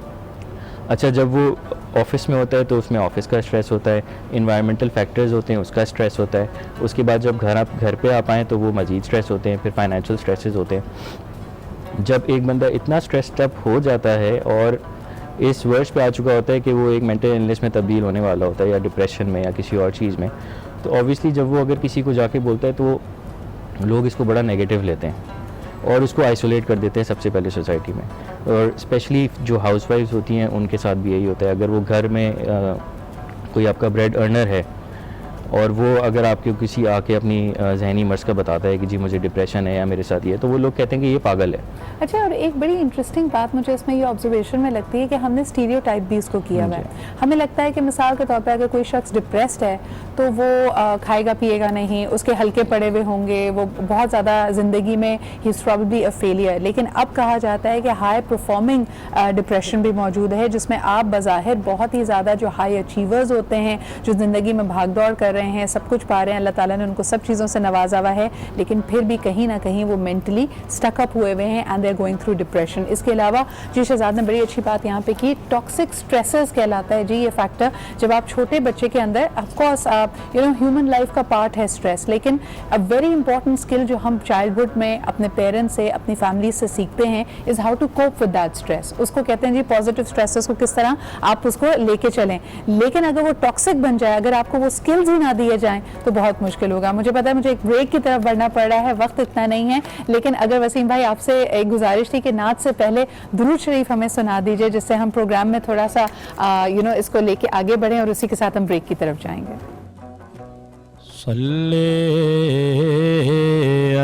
اچھا جب وہ آفس میں ہوتا ہے تو اس میں آفس کا اسٹریس ہوتا ہے, انوائرمنٹل فیکٹرز ہوتے ہیں اس کا اسٹریس ہوتا ہے. اس کے بعد جب گھر پہ آ پائیں تو وہ مزید اسٹریس ہوتے ہیں, پھر فائنینشیل اسٹریسز ہوتے ہیں. جب ایک بندہ اتنا اسٹریسڈ اپ ہو جاتا ہے اور اس ورڈ پہ آ چکا ہوتا ہے کہ وہ ایک مینٹل النیس میں تبدیل ہونے والا ہوتا ہے, یا ڈپریشن میں یا کسی اور چیز میں, تو اوبیسلی جب وہ اگر کسی کو جا کے بولتا ہے تو لوگ اس کو بڑا نیگیٹو لیتے ہیں اور اس کو آئسولیٹ کر دیتے ہیں سب سے پہلے سوسائٹی میں. اور اسپیشلی جو ہاؤس وائفز ہوتی ہیں ان کے ساتھ بھی یہی ہوتا ہے. اگر وہ گھر میں کوئی آپ کا بریڈ ارنر ہے اور وہ اگر آپ کو کسی آ کے اپنی ذہنی مرض کا بتاتا ہے کہ جی مجھے ڈپریشن ہے یا میرے ساتھ یہ, تو وہ لوگ کہتے ہیں کہ یہ پاگل ہے. اچھا, اور ایک بڑی انٹرسٹنگ بات مجھے اس میں یہ آبزرویشن میں لگتی ہے کہ ہم نے اسٹیریو ٹائپ بھی اس کو کیا ہوا ہے. ہمیں لگتا ہے کہ مثال کے طور پہ اگر کوئی شخص ڈپریسڈ ہے تو وہ کھائے گا پیے گا نہیں, اس کے ہلکے پڑے ہوئے ہوں گے, وہ بہت زیادہ زندگی میں ہی از پروبیبلی اے فیلئر. لیکن اب کہا جاتا ہے کہ ہائی پرفارمنگ ڈپریشن بھی موجود ہے, جس میں آپ بظاہر بہت ہی زیادہ جو ہائی اچیورز ہوتے ہیں, جو زندگی میں بھاگ دوڑ کر رہے ہیں, سب کچھ پا رہے ہیں, اللہ تعالیٰ نے ان کو سب چیزوں سے نوازا ہوا ہے, لیکن پھر بھی کہیں نہ کہیں وہ مینٹلی اسٹک اپ ہوئے ہوئے ہیں and they are going through depression. اس کے علاوہ جی شہزاد نے بڑی اچھی بات یہاں پہ کی, ٹاکسک اسٹریسز کہلاتا ہے جی یہ فیکٹر. جب آپ چھوٹے بچے کے اندر آف کورس ہیومن لائف کا پارٹ ہے اسٹریس, لیکن ویری امپورٹنٹ اسکل جو ہم چائلڈہڈ میں اپنے پیرنٹس سے, اپنی فیملی سے سیکھتے ہیں is how to cope with that stress. اس کو کہتے ہیں جی پازیٹیو اسٹریسز کو کس طرح آپ اس کو لے کے چلیں. لیکن اگر وہ ٹاکسک بن جائے, اگر آپ کو وہ اسکلز ہی نہ دیے جائیں تو بہت مشکل ہوگا. مجھے پتا ہے مجھے ایک بریک کی طرف بڑھنا پڑ رہا ہے, وقت اتنا نہیں ہے, لیکن اگر وسیم بھائی آپ سے ایک گزارش تھی کہ نعت سے پہلے درود شریف ہمیں سنا دیجئے, جس سے ہم پروگرام میں تھوڑا سا اس کو لے کے آگے بڑھیں, اور اسی کے ساتھ ہم بریک کی طرف جائیں گے. صلی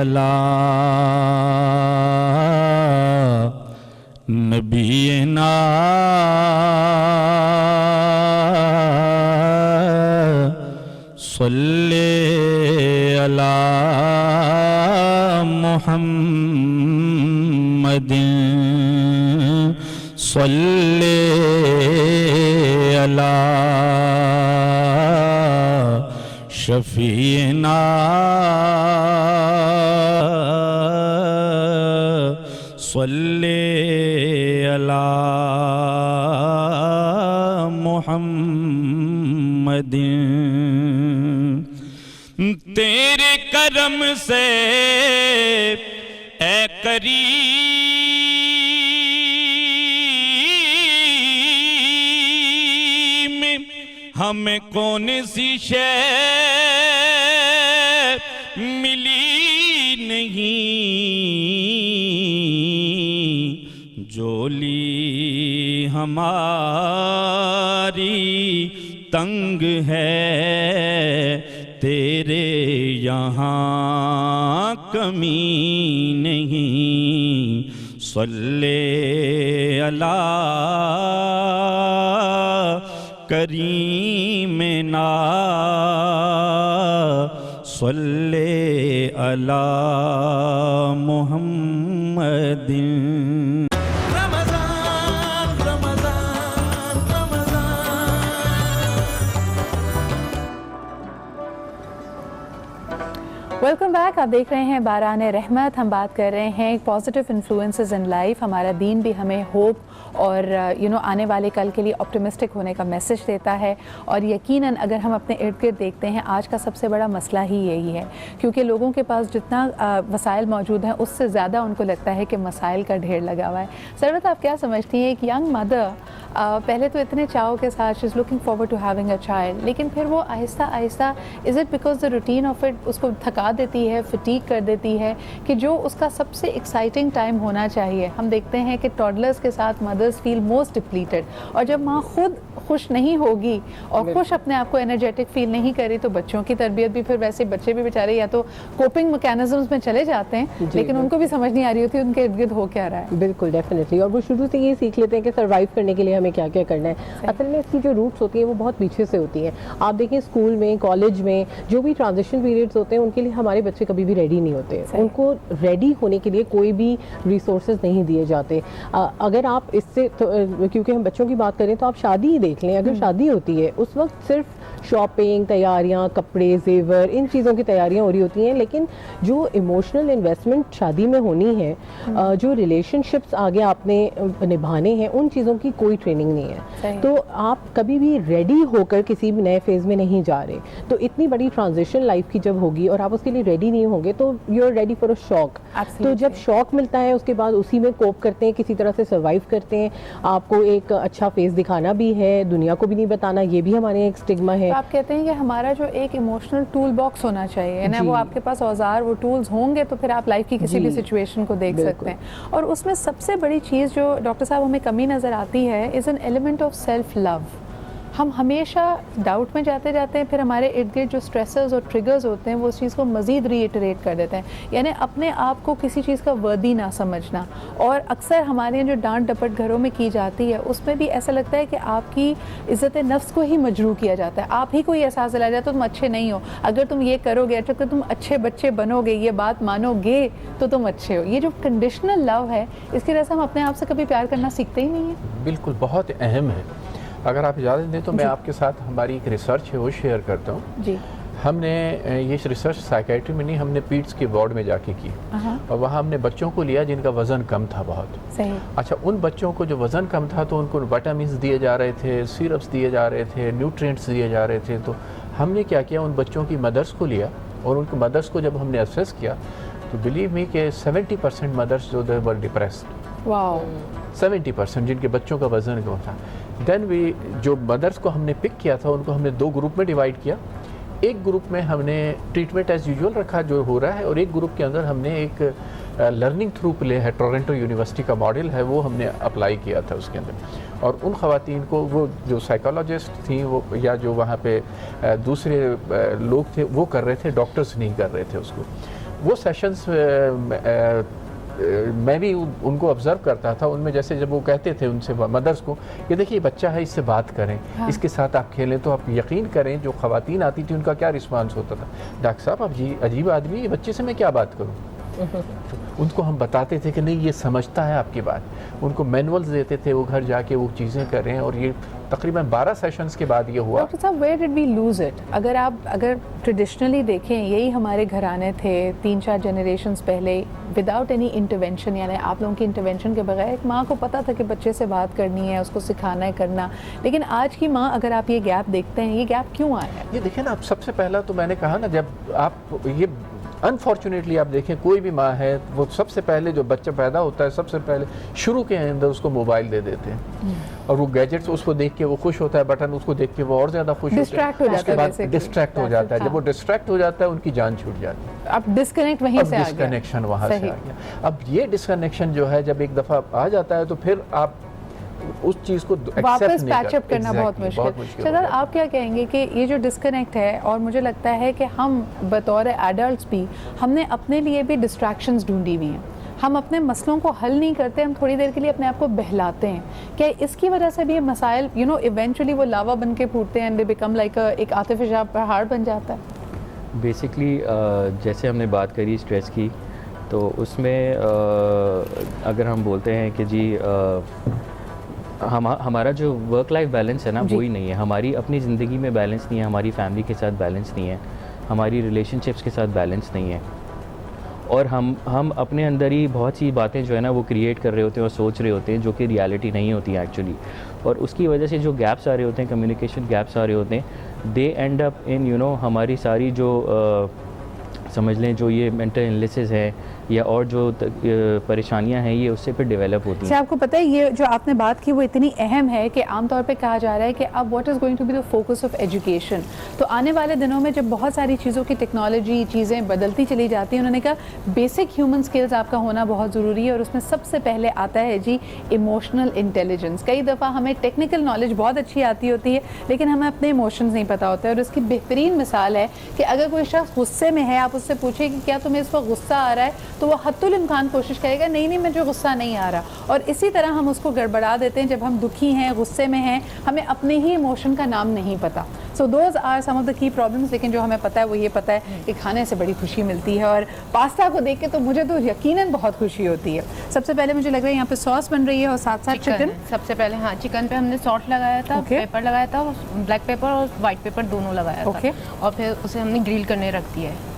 علی نبینا صلی علی محمد صلی علی شفیعنا صلی علی محمد. تیرے کرم سے اے کریم ہمیں کون سی شے ملی نہیں, جولی ہماری تنگ ہے, تیرے یہاں کمی نہیں. صلی علی کریمنا صلی علی محمد. Welcome back. آپ دیکھ رہے ہیں باران رحمت. ہم بات کر رہے ہیں پازیٹیو انفلوئنسز ان لائف. ہمارا دین بھی ہمیں ہوپ اور آنے والے کل کے لیے آپٹیمسٹک ہونے کا میسج دیتا ہے, اور یقیناً اگر ہم اپنے ارد گرد دیکھتے ہیں آج کا سب سے بڑا مسئلہ ہی یہی ہے, کیونکہ لوگوں کے پاس جتنا وسائل موجود ہیں اس سے زیادہ ان کو لگتا ہے کہ مسائل کا ڈھیر لگا ہوا ہے. سروت آپ کیا سمجھتی ہیں, ایک ینگ مدر پہلے تو اتنے چاہو کے ساتھ she is looking forward to having a child, لیکن پھر وہ آہستہ آہستہ is it because the routine of it اس کو تھکا دیتی ہے, فٹیگ کر دیتی ہے, کہ جو اس کا سب سے ایکسائٹنگ ٹائم ہونا چاہیے. ہم دیکھتے ہیں کہ ٹاڈلرز کے ساتھ مدرز فیل موسٹ ڈپلیٹڈ, اور جب ماں خود خوش نہیں ہوگی اور خوش اپنے آپ کو انرجیٹک فیل نہیں کری تو بچوں کی تربیت بھی پھر ویسے, بچے بھی بیچارے یا تو کوپنگ میکینزمز میں چلے جاتے ہیں, لیکن ان کو بھی سمجھ نہیں آ رہی ہوتی ان کے ارد گرد ہو کیا رہا ہے. بالکل ڈیفینیٹلی, اور وہ شروع سے یہ سیکھ لیتے ہیں کہ سروائیو کرنے کے لیے ہمیں کیا کیا کرنا ہے. اصل میں اس کی جو روٹس ہوتی ہیں وہ بہت پیچھے سے ہوتی ہیں. آپ دیکھیں اسکول میں, کالج میں جو بھی ٹرانزیشن پیریڈس ہوتے ہیں ان کے لیے ہمارے بچے کبھی بھی ریڈی نہیں ہوتے. ان کو ریڈی ہونے کے لیے کوئی بھی ریسورسز نہیں دیے جاتے. اگر آپ اس سے کیونکہ ہم بچوں کی بات کریں تو آپ شادی ہی دیکھ لیں, اگر شادی ہوتی ہے اس وقت صرف شاپنگ, تیاریاں, کپڑے, زیور, ان چیزوں کی تیاریاں ہو رہی ہوتی ہیں, لیکن جو ایموشنل انویسٹمنٹ شادی میں ہونی ہے, جو ریلیشن شپس آگے آپ نے نبھانے ہیں, ان چیزوں کی کوئی ٹریننگ نہیں ہے. تو آپ کبھی بھی ریڈی ہو کر کسی بھی نئے فیز میں نہیں جا رہے. تو اتنی بڑی ٹرانزیشن لائف کی جب ہوگی اور آپ اس کے لیے ریڈی نہیں ہوں گے تو you are ready for a shock. تو جب شاک ملتا ہے اس کے بعد اسی میں کوپ کرتے ہیں, کسی طرح سے سروائیو کرتے ہیں. آپ کو ایک اچھا فیز دکھانا بھی ہے, دنیا کو بھی نہیں بتانا, یہ بھی ہمارے ایک اسٹگما ہے. آپ کہتے ہیں کہ ہمارا جو ایک ایموشنل ٹول باکس ہونا چاہیے نا, وہ آپ کے پاس اوزار, وہ ٹولز ہوں گے تو پھر آپ لائف کی کسی بھی سچویشن کو دیکھ سکتے ہیں. اور اس میں سب سے بڑی چیز جو ڈاکٹر صاحب ہمیں کمی نظر آتی ہے is an element of self love. ہم ہمیشہ ڈاؤٹ میں جاتے جاتے ہیں, پھر ہمارے ارد گرد جو اسٹریسز اور ٹریگرز ہوتے ہیں وہ اس چیز کو مزید ریٹریٹ کر دیتے ہیں, یعنی اپنے آپ کو کسی چیز کا وردی نہ سمجھنا. اور اکثر ہمارے یہاں جو ڈانٹ ڈپٹ گھروں میں کی جاتی ہے اس میں بھی ایسا لگتا ہے کہ آپ کی عزت نفس کو ہی مجروح کیا جاتا ہے, آپ ہی کو یہ احساس دلایا جاتا ہے تم اچھے نہیں ہو, اگر تم یہ کرو گے, اگر تم اچھے بچے بنو گے, یہ بات مانو گے تو تم اچھے ہو. یہ جو کنڈیشنل لو ہے اس کی وجہ سے ہم اپنے آپ سے کبھی پیار کرنا سیکھتے ہی نہیں ہیں. بالکل, بہت اہم ہے. اگر آپ اجازت دیں تو میں آپ کے ساتھ ہماری ایک ریسرچ ہے وہ شیئر کرتا ہوں. جی. ہم نے یہ ریسرچ سائیکیٹری میں نہیں، ہم نے پیٹس کے وارڈ میں جا کے کی، اور وہاں ہم نے بچوں کو لیا جن کا وزن کم تھا بہت. صحیح. اچھا، ان بچوں کو جو وزن کم تھا تو ان کو وٹامنس دیے جا رہے تھے، سیرپس دیے جا رہے تھے، نیوٹرینٹس دیے جا رہے تھے. تو ہم نے کیا کیا، ان بچوں کی مدرس کو لیا، اور ان کی مدرس کو جب ہم نے اسیس کیا تو بلیو می کہ 70% مدرس جو دے ور ڈپریسڈ. واو. 70% جن کے بچوں کا وزن کم تھا. دین جو مدرس کو ہم نے پک کیا تھا ان کو ہم نے 2 گروپ میں ڈیوائڈ کیا. ایک گروپ میں ہم نے ٹریٹمنٹ ایز یوزول رکھا جو ہو رہا ہے، اور ایک گروپ کے اندر ہم نے ایک لرننگ تھرو پلے ہے، ٹورنٹو یونیورسٹی کا ماڈل ہے، وہ ہم نے اپلائی کیا تھا اس کے اندر. اور ان خواتین کو وہ جو سائیکالوجسٹ تھیں وہ یا جو وہاں پہ دوسرے لوگ تھے وہ کر رہے تھے، ڈاکٹرز نہیں کر رہے تھے اس کو. وہ سیشنز میں بھی ان کو آبزرو کرتا تھا. ان میں جیسے جب وہ کہتے تھے ان سے مدرس کو کہ دیکھیے بچہ ہے، اس سے بات کریں، اس کے ساتھ آپ کھیلیں، تو آپ یقین کریں جو خواتین آتی تھیں ان کا کیا رسپانس ہوتا تھا، ڈاکٹر صاحب آپ جی عجیب آدمی، یہ بچے سے میں کیا بات کروں. ان کو ہم بتاتے تھے کہ نہیں یہ سمجھتا ہے آپ کی بات. ان کو مینولز دیتے تھے، وہ گھر جا کے وہ چیزیں کر رہے ہیں. اور یہ تقریباً 12 سیشنز کے بعد یہ ہوا. ڈاکٹر صاحب where did we lose it? اگر ٹریڈیشنلی دیکھیں یہی ہمارے گھرانے تھے 3-4 جنریشنز پہلے، وداؤٹ اینی انٹرونشن، یعنی آپ لوگوں کی انٹرونشن کے بغیر ایک ماں کو پتہ تھا کہ بچے سے بات کرنی ہے، اس کو سکھانا ہے کرنا. لیکن آج کی ماں اگر آپ یہ گیپ دیکھتے ہیں، یہ گیپ کیوں آیا ہے؟ یہ دیکھیں نا، اب سب سے پہلا تو میں نے کہا نا، جب آپ یہ انفارچونیٹلی آپ دیکھیں کوئی بھی ماں ہے وہ سب سے پہلے جو بچہ پیدا ہوتا ہے سب سے پہلے شروع کے اندر اس کو موبائل دے دیتے ہیں، اور وہ گیجٹس اس کو دیکھ کے وہ خوش ہوتا ہے، بٹن اس کو دیکھ کے وہ اور زیادہ خوش ہوتا ہے، اس کے بعد ڈسٹریکٹ ہو جاتا ہے. جب وہ ڈسٹریکٹ ہو جاتا ہے ان کی جان چھوٹ جاتی ہے. اب ڈسکنیکٹ وہیں سے آ گیا، ڈسکنیکشن وہاں سے آ گیا. اب یہ ڈسکنیکشن جو ہے جب ایک دفعہ آ جاتا ہے تو پھر آپ اس چیز کو واپس پیچ اپ کرنا بہت مشکل. شہزاد آپ کیا کہیں گے کہ یہ جو ڈسکنیکٹ ہے، اور مجھے لگتا ہے کہ ہم بطور ایڈلٹس بھی ہم نے اپنے لیے بھی ڈسٹریکشنز ڈھونڈی ہوئی ہیں، ہم اپنے مسئلوں کو حل نہیں کرتے، ہم تھوڑی دیر کے لیے اپنے آپ کو بہلاتے ہیں. کیا اس کی وجہ سے بھی یہ مسائل ایونچولی وہ لاوا بن کے پھوٹتے ہیں، دے بیکم لائک ایک آتش پہاڑ بن جاتا ہے؟ بیسکلی جیسے ہم نے بات کری اسٹریس کی، تو اس میں اگر ہم بولتے ہیں کہ جی ہمارا جو ورک لائف بیلنس ہے نا وہی نہیں ہے، ہماری اپنی زندگی میں بیلنس نہیں ہے، ہماری فیملی کے ساتھ بیلنس نہیں ہے، ہماری ریلیشن شپس کے ساتھ بیلنس نہیں ہے، اور ہم اپنے اندر ہی بہت سی باتیں جو ہے نا وہ کریٹ کر رہے ہوتے ہیں اور سوچ رہے ہوتے ہیں جو کہ ریالٹی نہیں ہوتی ہیں ایکچولی. اور اس کی وجہ سے جو گیپس آ رہے ہوتے ہیں، کمیونیکیشن گیپس آ رہے ہوتے ہیں، دے اینڈ اپ ان ہماری ساری جو سمجھ لیں جو یہ مینٹل النیسز ہیں یا اور جو پریشانیاں ہیں یہ اس سے پھر ڈیولپ ہوتی ہیں. آپ کو پتہ ہے یہ جو آپ نے بات کی وہ اتنی اہم ہے کہ عام طور پہ کہا جا رہا ہے کہ اب what is going to be the focus of education. تو آنے والے دنوں میں جب بہت ساری چیزوں کی ٹیکنالوجی چیزیں بدلتی چلی جاتی ہیں، انہوں نے کہا بیسک ہیومن سکلز آپ کا ہونا بہت ضروری ہے، اور اس میں سب سے پہلے آتا ہے جی ایموشنل انٹیلیجنس. کئی دفعہ ہمیں ٹیکنیکل نالج بہت اچھی آتی ہوتی ہے لیکن ہمیں اپنے ایموشنز نہیں پتہ ہوتے. اور اس کی بہترین مثال ہے کہ اگر کوئی شخص غصے میں ہے، آپ اس سے پوچھیں کہ کیا تمہیں اس وقت غصہ آ رہا ہے، تو وہ حتی الامکان کوشش کرے گا نہیں مجھے غصہ نہیں آ رہا. اور اسی طرح ہم اس کو گڑبڑا دیتے ہیں جب ہم دکھی ہیں، غصے میں ہیں، ہمیں اپنے ہی ایموشن کا نام نہیں پتہ. So those are some of the key problems. لیکن جو ہمیں پتہ ہے وہ یہ پتہ ہے کہ کھانے سے بڑی خوشی ملتی ہے، اور پاستا کو دیکھ کے تو مجھے تو یقیناً بہت خوشی ہوتی ہے. سب سے پہلے مجھے لگ رہا ہے یہاں پہ ساس بن رہی ہے اور ساتھ ساتھ چکن. سب سے پہلے چکن پہ ہم نے سالٹ لگایا تھا، پیپر لگایا تھا، بلیک پیپر اور وائٹ پیپر دونوں لگایا تھا، اور پھر اسے ہم نے گریل کرنے رکھ دیا ہے،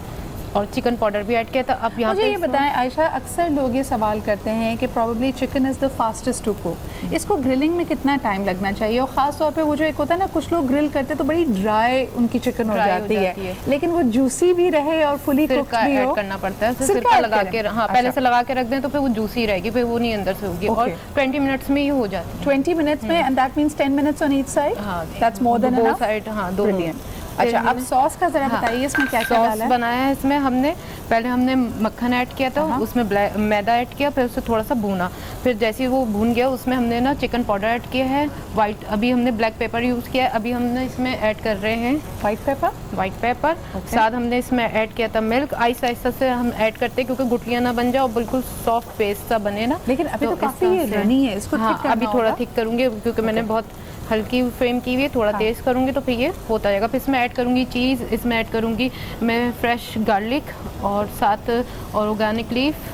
اور چکن پاؤڈر بھی ایڈ کیا تھا. اب یہاں مجھے یہ بتائیں عائشہ، اکثر لوگ یہ سوال کرتے ہیں کہ probably chicken is the fastest to cook, اس کو گرلنگ میں کتنا ٹائم لگنا چاہیے؟ اور خاص طور پہ وہ جو ایک ہوتا ہے نا، کچھ لوگ گرل کرتے تو بڑی ڈرائی ان کی چکن ہو جاتی ہے، لیکن وہ جوسی بھی رہے اور فلی کوکڈ بھی ہو. کرنا پڑتا ہے سرکہ لگا کے، ہاں پہلے سے لگا کے رکھ دیں تو پھر وہ جوسی رہے گی، پھر وہ نہیں اندر سے ہوگی، اور 20 منٹس میں ہی ہو جاتی ہے. 20 منٹس میں، and that means 10 minutes on each side. That's more than enough. Side دونوں. اچھا اب سوس کا ذرا بتائیے، اس میں کیا کیا ڈالا ہے؟ بنایا ہے اس میں ہم نے، پہلے ہم نے مکھن ایڈ کیا تھا، اس میں میدا ایڈ کیا، پھر اسے تھوڑا سا بھونا، پھر جیسے وہ بھون گیا اس میں ہم نے نا چکن پاؤڈر ایڈ کیا ہے، وائٹ ابھی ہم نے بلیک پیپر یوز کیا ہے، ابھی ہم نے اس میں ایڈ کر رہے ہیں وائٹ پیپر، ساتھ ہم نے اس میں ایڈ کیا تھا ملک. آہستہ آہستہ سے ہم ایڈ کرتے ہیں کیونکہ گٹلیاں نہ بن جاؤ، بالکل سافٹ پیسٹ سا بنے نا. لیکن ابھی تو کافی رنی ہے، اس کو ابھی تھوڑا تھک کروں گی کیونکہ میں نے بہت ہلکی فریم کی ہوئی ہے، تھوڑا تیز کروں گی تو پھر یہ ہوتا جائے گا. پھر اس میں ایڈ کروں گی چیز، اس میں ایڈ کروں گی میں فریش گارلک، اور ساتھ آرگینک لیف،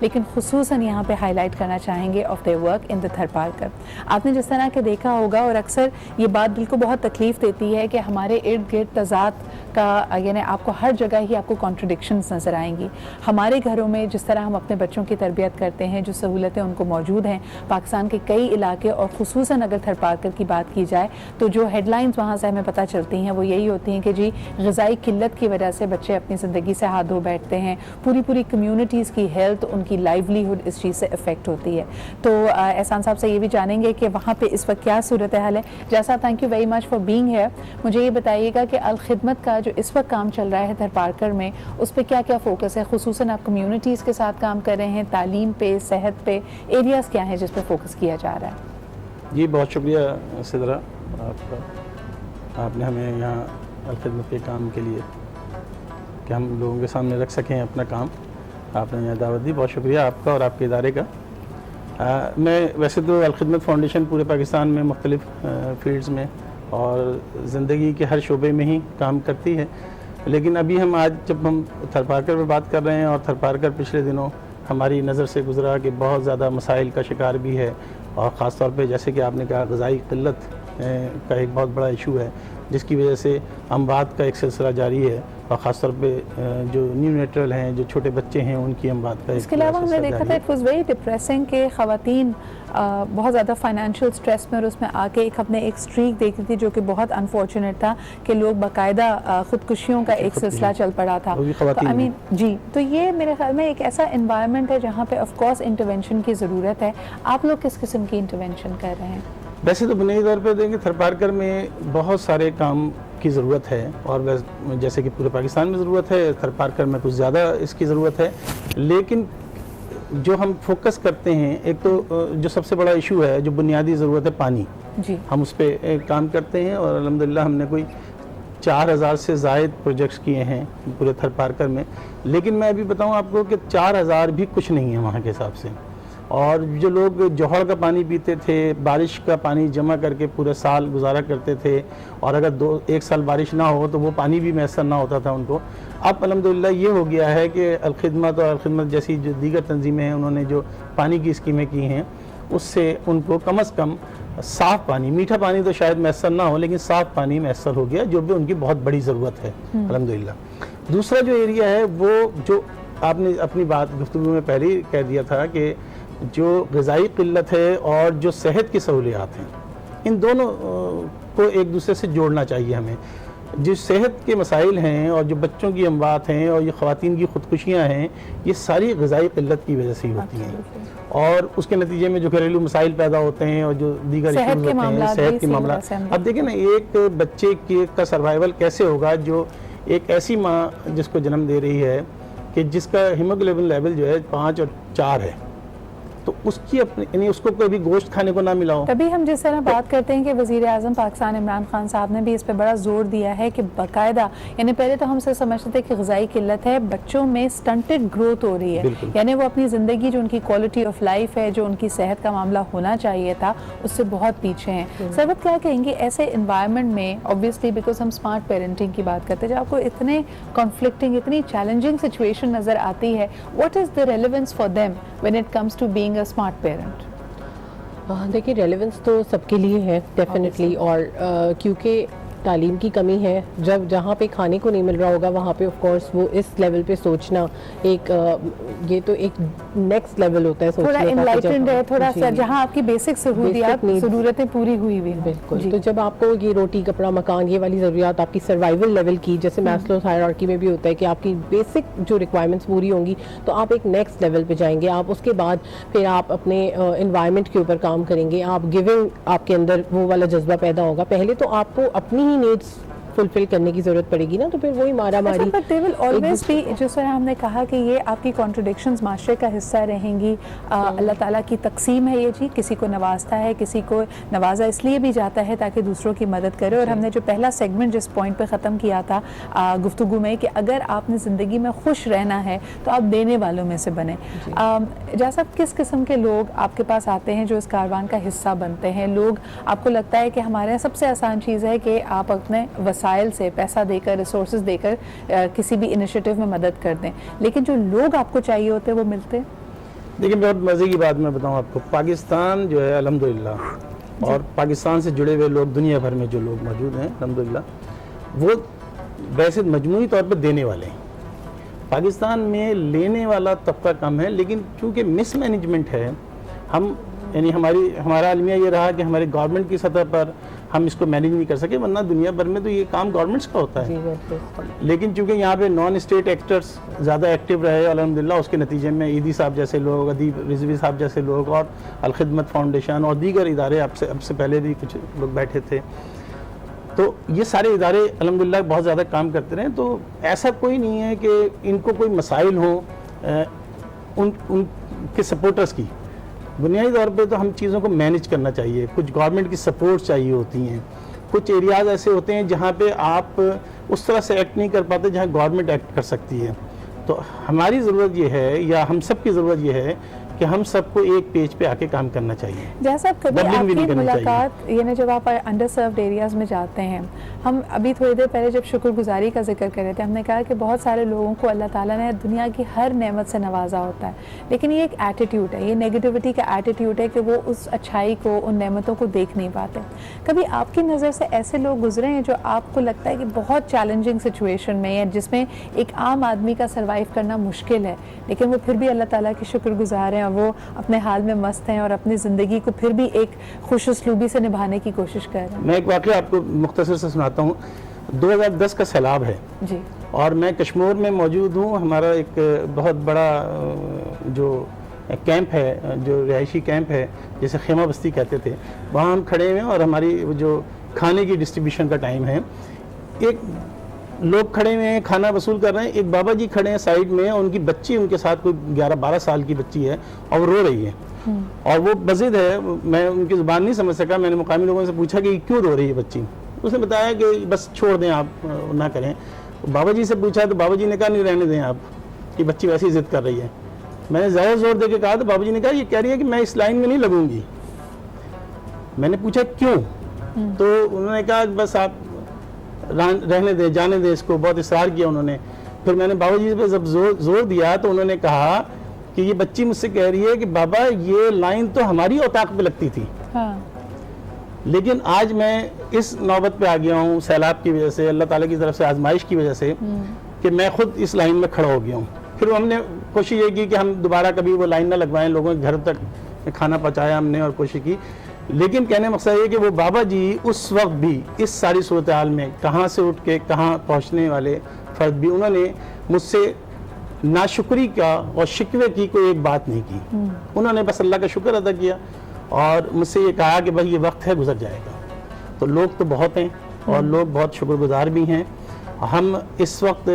لیکن خصوصاً یہاں پہ ہائی لائٹ کرنا چاہیں گے آف دیئر ورک ان دا تھرپارکر. آپ نے جس طرح کہ دیکھا ہوگا، اور اکثر یہ بات دل کو بہت تکلیف دیتی ہے کہ ہمارے ارد گرد تضاد کا، یعنی آپ کو ہر جگہ ہی آپ کو کانٹرڈکشنز نظر آئیں گی. ہمارے گھروں میں جس طرح ہم اپنے بچوں کی تربیت کرتے ہیں، جو سہولتیں ان کو موجود ہیں، پاکستان کے کئی علاقے اور خصوصاً اگر تھرپارکر کی بات کی جائے تو جو ہیڈ لائنز وہاں سے ہمیں پتہ چلتی ہیں وہ یہی ہوتی ہیں کہ جی غذائی قلت کی وجہ سے بچے اپنی زندگی سے ہاتھ دھو بیٹھتے ہیں، پوری کمیونٹیز کی ہیلتھ، ان کی لائیولیہڈ اس چیز سے افیکٹ ہوتی ہے. تو احسان صاحب سے یہ بھی جانیں گے کہ وہاں پہ اس وقت کیا صورتحال ہے. جیسا thank you very much for being hair. مجھے یہ بتائیے گا کہ الخدمت کا جو اس وقت کام چل رہا ہے تھرپارکر میں، اس پہ کیا فوکس ہے؟ خصوصاً آپ کمیونٹیز کے ساتھ کام کر رہے ہیں، تعلیم پہ، صحت پہ، ایریاز کیا ہیں جس پہ فوکس کیا جا رہا ہے؟ جی بہت شکریہ سدرا آپ کا، آپ نے ہمیں یہاں الخدمت کے کام کے لیے کہ ہم لوگوں کے سامنے رکھ سکیں اپنا کام، آپ نے یہاں دعوت دی. بہت شکریہ آپ کا اور آپ کے ادارے کا. میں ویسے تو الخدمت فاؤنڈیشن پورے پاکستان میں مختلف فیلڈز میں اور زندگی کے ہر شعبے میں ہی کام کرتی ہے، لیکن ابھی آج جب ہم تھرپارکر پہ بات کر رہے ہیں، اور تھرپارکر پچھلے دنوں ہماری نظر سے گزرا کہ بہت زیادہ مسائل کا شکار بھی ہے، اور خاص طور پہ جیسے کہ آپ نے کہا غذائی قلت کا ایک بہت بڑا ایشو ہے، جس کی وجہ سے اموات کا ایک سلسلہ جاری ہے، اور خاص طور پہ جو نیو نیٹرل ہیں، جو چھوٹے بچے ہیں، ان کی اموات کا ایک اس کے علاوہ ہم نے دیکھا تھا اٹ واز ویری ڈپریسنگ کہ خواتین بہت زیادہ فائنینشیل سٹریس میں، اور اس میں آ کے ایک اسٹریک دیکھی تھی جو کہ بہت انفارچونیٹ تھا کہ لوگ باقاعدہ خودکشیوں کا ایک سلسلہ چل پڑا تھا. جی تو یہ میرے خیال میں ایک ایسا انوائرمنٹ ہے جہاں پہ آف کورس انٹرونشن کی ضرورت ہے. آپ لوگ کس قسم کی انٹرونشن کر رہے ہیں؟ ویسے تو بنیادی طور پہ دیکھیں تھرپارکر میں بہت سارے کام کی ضرورت ہے، اور جیسے کہ پورے پاکستان میں ضرورت ہے، تھرپارکر میں کچھ زیادہ اس کی ضرورت ہے. لیکن جو ہم فوکس کرتے ہیں، ایک تو جو سب سے بڑا ایشو ہے، جو بنیادی ضرورت ہے پانی، ہم اس پہ کام کرتے ہیں، اور الحمدللہ ہم نے کوئی 4000 سے زائد پروجیکٹس کیے ہیں پورے تھرپارکر میں. لیکن میں ابھی بتاؤں آپ کو کہ 4000 بھی کچھ نہیں ہے وہاں کے حساب سے. اور جو لوگ جوہر کا پانی پیتے تھے، بارش کا پانی جمع کر کے پورے سال گزارا کرتے تھے، اور اگر 1 سال بارش نہ ہو تو وہ پانی بھی میسر نہ ہوتا تھا ان کو. اب الحمدللہ یہ ہو گیا ہے کہ الخدمت اور الخدمت جیسی جو دیگر تنظیمیں ہیں، انہوں نے جو پانی کی اسکیمیں کی ہیں، اس سے ان کو کم از کم صاف پانی، میٹھا پانی تو شاید میسر نہ ہو، لیکن صاف پانی میسر ہو گیا، جو بھی ان کی بہت بڑی ضرورت ہے الحمدللہ. دوسرا جو ایریا ہے، وہ جو آپ نے اپنی بات گفتگو میں پہلے ہی کہہ دیا تھا کہ جو غذائی قلت ہے اور جو صحت کی سہولیات ہیں، ان دونوں کو ایک دوسرے سے جوڑنا چاہیے ہمیں. جو صحت کے مسائل ہیں اور جو بچوں کی اموات ہیں اور یہ خواتین کی خودکشیاں ہیں، یہ ساری غذائی قلت کی وجہ سے ہی ہوتی ہیں، اور اس کے نتیجے میں جو گھریلو مسائل پیدا ہوتے ہیں اور جو دیگر ایشوز ہوتے ہیں، صحت کے معاملات. اب دیکھیں نا، ایک بچے کا سروائیول کیسے ہوگا جو ایک ایسی ماں جس کو جنم دے رہی ہے کہ جس کا ہیموگلوبن لیول جو ہے 5 اور 4 ہے، تو اس کی یعنی اس کو کبھی گوشت کھانے کو نہ ملا ہو. تبھی ہم جس طرح بات کرتے ہیں کہ وزیر اعظم پاکستان عمران خان صاحب نے بھی اس پہ بڑا زور دیا ہے کہ باقاعدہ، یعنی پہلے تو ہم سے سمجھتے تھے کہ غذائی قلت ہے، بچوں میں سٹنٹڈ گروتھ ہو رہی ہے، یعنی وہ اپنی زندگی، جو ان کی کوالٹی آف لائف ہے، جو ان کی صحت کا معاملہ ہونا چاہیے تھا، اس سے بہت پیچھے ہیں. سربت کیا کہیں گے ایسے انوائرمنٹ میں؟ obviously بیکاز ہم اسمارٹ پیرنٹنگ کی بات کرتے ہیں، جب آپ کو اتنے کانفلکٹنگ، اتنی چیلنجنگ سچویشن نظر آتی ہے، what is the relevance for them when it comes to being a smart parent? دیکھیے ریلیونس تو سب کے لیے ہے ڈیفینیٹلی، اور کیونکہ تعلیم کی کمی ہے، جہاں پہ کھانے کو نہیں مل رہا ہوگا وہاں پہ آف کورس وہ اس لیول پہ سوچنا ایک یہ تو ایک نیکسٹ لیول ہوتا ہے، تھوڑا انلائٹنڈ ہے، تھوڑا سا جہاں آپ کی بیسک ضرورتیں پوری ہوئی ہوئی ہیں. بالکل. تو جب آپ کو یہ روٹی، کپڑا، مکان، یہ والی ضروریات آپ کی سروائیول لیول کی، جیسے میسلو ہائرارکی میں بھی ہوتا ہے کہ آپ کی بیسک جو ریکوائرمنٹس پوری ہوں گی تو آپ ایک نیکسٹ لیول پہ جائیں گے. آپ اس کے بعد پھر آپ اپنے انوائرمنٹ کے اوپر کام کریں گے، آپ گیونگ، آپ کے اندر وہ والا جذبہ پیدا ہوگا. پہلے تو آپ کو اپنی ہی نیڈس فلفل کرنے کی ضرورت پڑے گی نا، تو پھر وہی مارا ماری. بٹ دے ول آلویز بھی، جس طرح ہم نے کہا کہ یہ آپ کی کانٹرڈکشنز معاشرے کا حصہ رہیں گی. اللہ تعالیٰ کی تقسیم ہے یہ چیز، کسی کو نوازتا ہے، کسی کو نوازا اس لیے بھی جاتا ہے تاکہ دوسروں کی مدد کرے. اور ہم نے جو پہلا سیگمنٹ جس پوائنٹ پہ ختم کیا تھا گفتگو میں کہ اگر آپ نے زندگی میں خوش رہنا ہے تو آپ دینے والوں میں سے بنیں. جیسا کس قسم کے لوگ آپ کے پاس آتے ہیں جو اس کاروان کا حصہ بنتے ہیں؟ لوگ، آپ کو لگتا ہے کہ ہمارے یہاں سب سے آسان چیز ہے کہ آپ اپنے وسائل وسائل سے پیسہ دے کر ریسورسز دے کر کسی بھی انیشیٹو میں مدد کر دیں، لیکن جو لوگ آپ کو چاہیے ہوتے ہیں وہ ملتے؟ دیکھیں بہت مزے کی بات میں بتاؤں آپ کو، پاکستان جو ہے الحمدللہ اور پاکستان سے جڑے ہوئے لوگ دنیا بھر میں جو لوگ موجود ہیں الحمدللہ وہ ویسے مجموعی طور پر دینے والے ہیں. پاکستان میں لینے والا طبقہ کم ہے، لیکن چونکہ مس مینجمنٹ ہے، ہم یعنی ہمارا المیہ یہ رہا کہ ہمارے گورنمنٹ کی سطح پر ہم اس کو مینیج نہیں کر سکے، ورنہ دنیا بھر میں تو یہ کام گورنمنٹس کا ہوتا ہے. لیکن چونکہ یہاں پہ نان اسٹیٹ ایکٹرز زیادہ ایکٹیو رہے الحمدللہ، اس کے نتیجے میں ایدی صاحب جیسے لوگ، ادیب رضوی صاحب جیسے لوگ، اور الخدمت فاؤنڈیشن اور دیگر ادارے اب سے پہلے بھی کچھ لوگ بیٹھے تھے، تو یہ سارے ادارے الحمدللہ بہت زیادہ کام کرتے رہے. تو ایسا کوئی نہیں ہے کہ ان کو کوئی مسائل ہوں ان کے سپورٹرز کی. بنیادی طور پہ تو ہم چیزوں کو مینیج کرنا چاہیے، کچھ گورنمنٹ کی سپورٹ چاہیے ہوتی ہیں، کچھ ایریاز ایسے ہوتے ہیں جہاں پہ آپ اس طرح سے ایکٹ نہیں کر پاتے جہاں گورنمنٹ ایکٹ کر سکتی ہے. تو ہماری ضرورت یہ ہے، یا ہم سب کی ضرورت یہ ہے کہ ہم سب کو ایک پیج پہ آ کے کام کرنا چاہیے. جیسا کبھی آپ کی ملاقات یعنی جب آپ انڈر سروڈ ایریاز میں جاتے ہیں، ہم ابھی تھوڑی دیر پہلے جب شکر گزاری کا ذکر کر رہے تھے، ہم نے کہا کہ بہت سارے لوگوں کو اللہ تعالیٰ نے دنیا کی ہر نعمت سے نوازا ہوتا ہے، لیکن یہ ایک ایٹیٹیوڈ ہے، یہ نیگیٹیوٹی کا ایٹیٹیوڈ ہے کہ وہ اس اچھائی کو، ان نعمتوں کو دیکھ نہیں پاتے. کبھی آپ کی نظر سے ایسے لوگ گزرے ہیں جو آپ کو لگتا ہے کہ بہت چیلنجنگ سچویشن میں یا جس میں ایک عام آدمی کا سروائیو کرنا مشکل ہے، لیکن وہ پھر بھی اللہ تعالیٰ کی شکر گزار ہیں اور وہ اپنے حال میں مست ہیں اور اپنی زندگی کو پھر بھی ایک خوش اسلوبی سے نبھانے کی کوشش کر رہے ہیں؟ میں ایک واقعہ آپ کو مختصر سے سناتا ہوں. 2010 کا سیلاب ہے جی، اور میں کشمور میں موجود ہوں. ہمارا ایک بہت بڑا جو کیمپ ہے، جو رہائشی کیمپ ہے جسے خیمہ بستی کہتے تھے، وہاں ہم کھڑے ہوئے ہیں اور ہماری جو کھانے کی ڈسٹریبیوشن کا ٹائم ہے. ایک لوگ کھڑے ہوئے ہیں، کھانا وصول کر رہے ہیں. ایک بابا جی کھڑے ہیں سائیڈ میں، ان کی بچی ان کے ساتھ کوئی 11-12 سال کی بچی ہے اور وہ رو رہی ہے اور وہ بضد ہے. میں ان کی زبان نہیں سمجھ سکا. میں نے مقامی لوگوں سے پوچھا کہ کیوں رو رہی ہے بچی؟ اس نے بتایا کہ بس چھوڑ دیں، آپ نہ کریں. بابا جی سے پوچھا تو بابا جی نے کہا نہیں رہنے دیں آپ، کہ بچی ویسے ہی ضد کر رہی ہے. میں نے زیادہ زور دے کے کہا تو بابا جی نے کہا یہ کہہ رہی ہے کہ میں اس لائن میں نہیں لگوں گی. میں نے پوچھا کیوں؟ تو انہوں نے کہا بس آپ رہنے دیں، جانے دیں اس کو. بہت اصرار کیا انہوں نے. پھر میں نے بابا جی پہ جب زور دیا تو انہوں نے کہا کہ یہ بچی مجھ سے کہہ رہی ہے کہ بابا یہ لائن تو ہماری اوتاق پہ لگتی تھی، لیکن آج میں اس نوبت پہ آ گیا ہوں سیلاب کی وجہ سے، اللہ تعالیٰ کی طرف سے آزمائش کی وجہ سے، کہ میں خود اس لائن میں کھڑا ہو گیا ہوں. پھر ہم نے کوشش یہ کی کہ ہم دوبارہ کبھی وہ لائن نہ لگوائیں. لوگوں کے گھر تک کھانا پہنچایا ہم نے اور کوشش کی. لیکن کہنے مقصد یہ کہ وہ بابا جی اس وقت بھی اس ساری صورتحال میں کہاں سے اٹھ کے کہاں پہنچنے والے فرد بھی، انہوں نے مجھ سے ناشکری کا اور شکوے کی کوئی ایک بات نہیں کی. انہوں نے بس اللہ کا شکر ادا کیا اور مجھ سے یہ کہا کہ بھائی یہ وقت ہے، گزر جائے گا. تو لوگ تو بہت ہیں اور لوگ بہت شکر گزار بھی ہیں. ہم اس وقت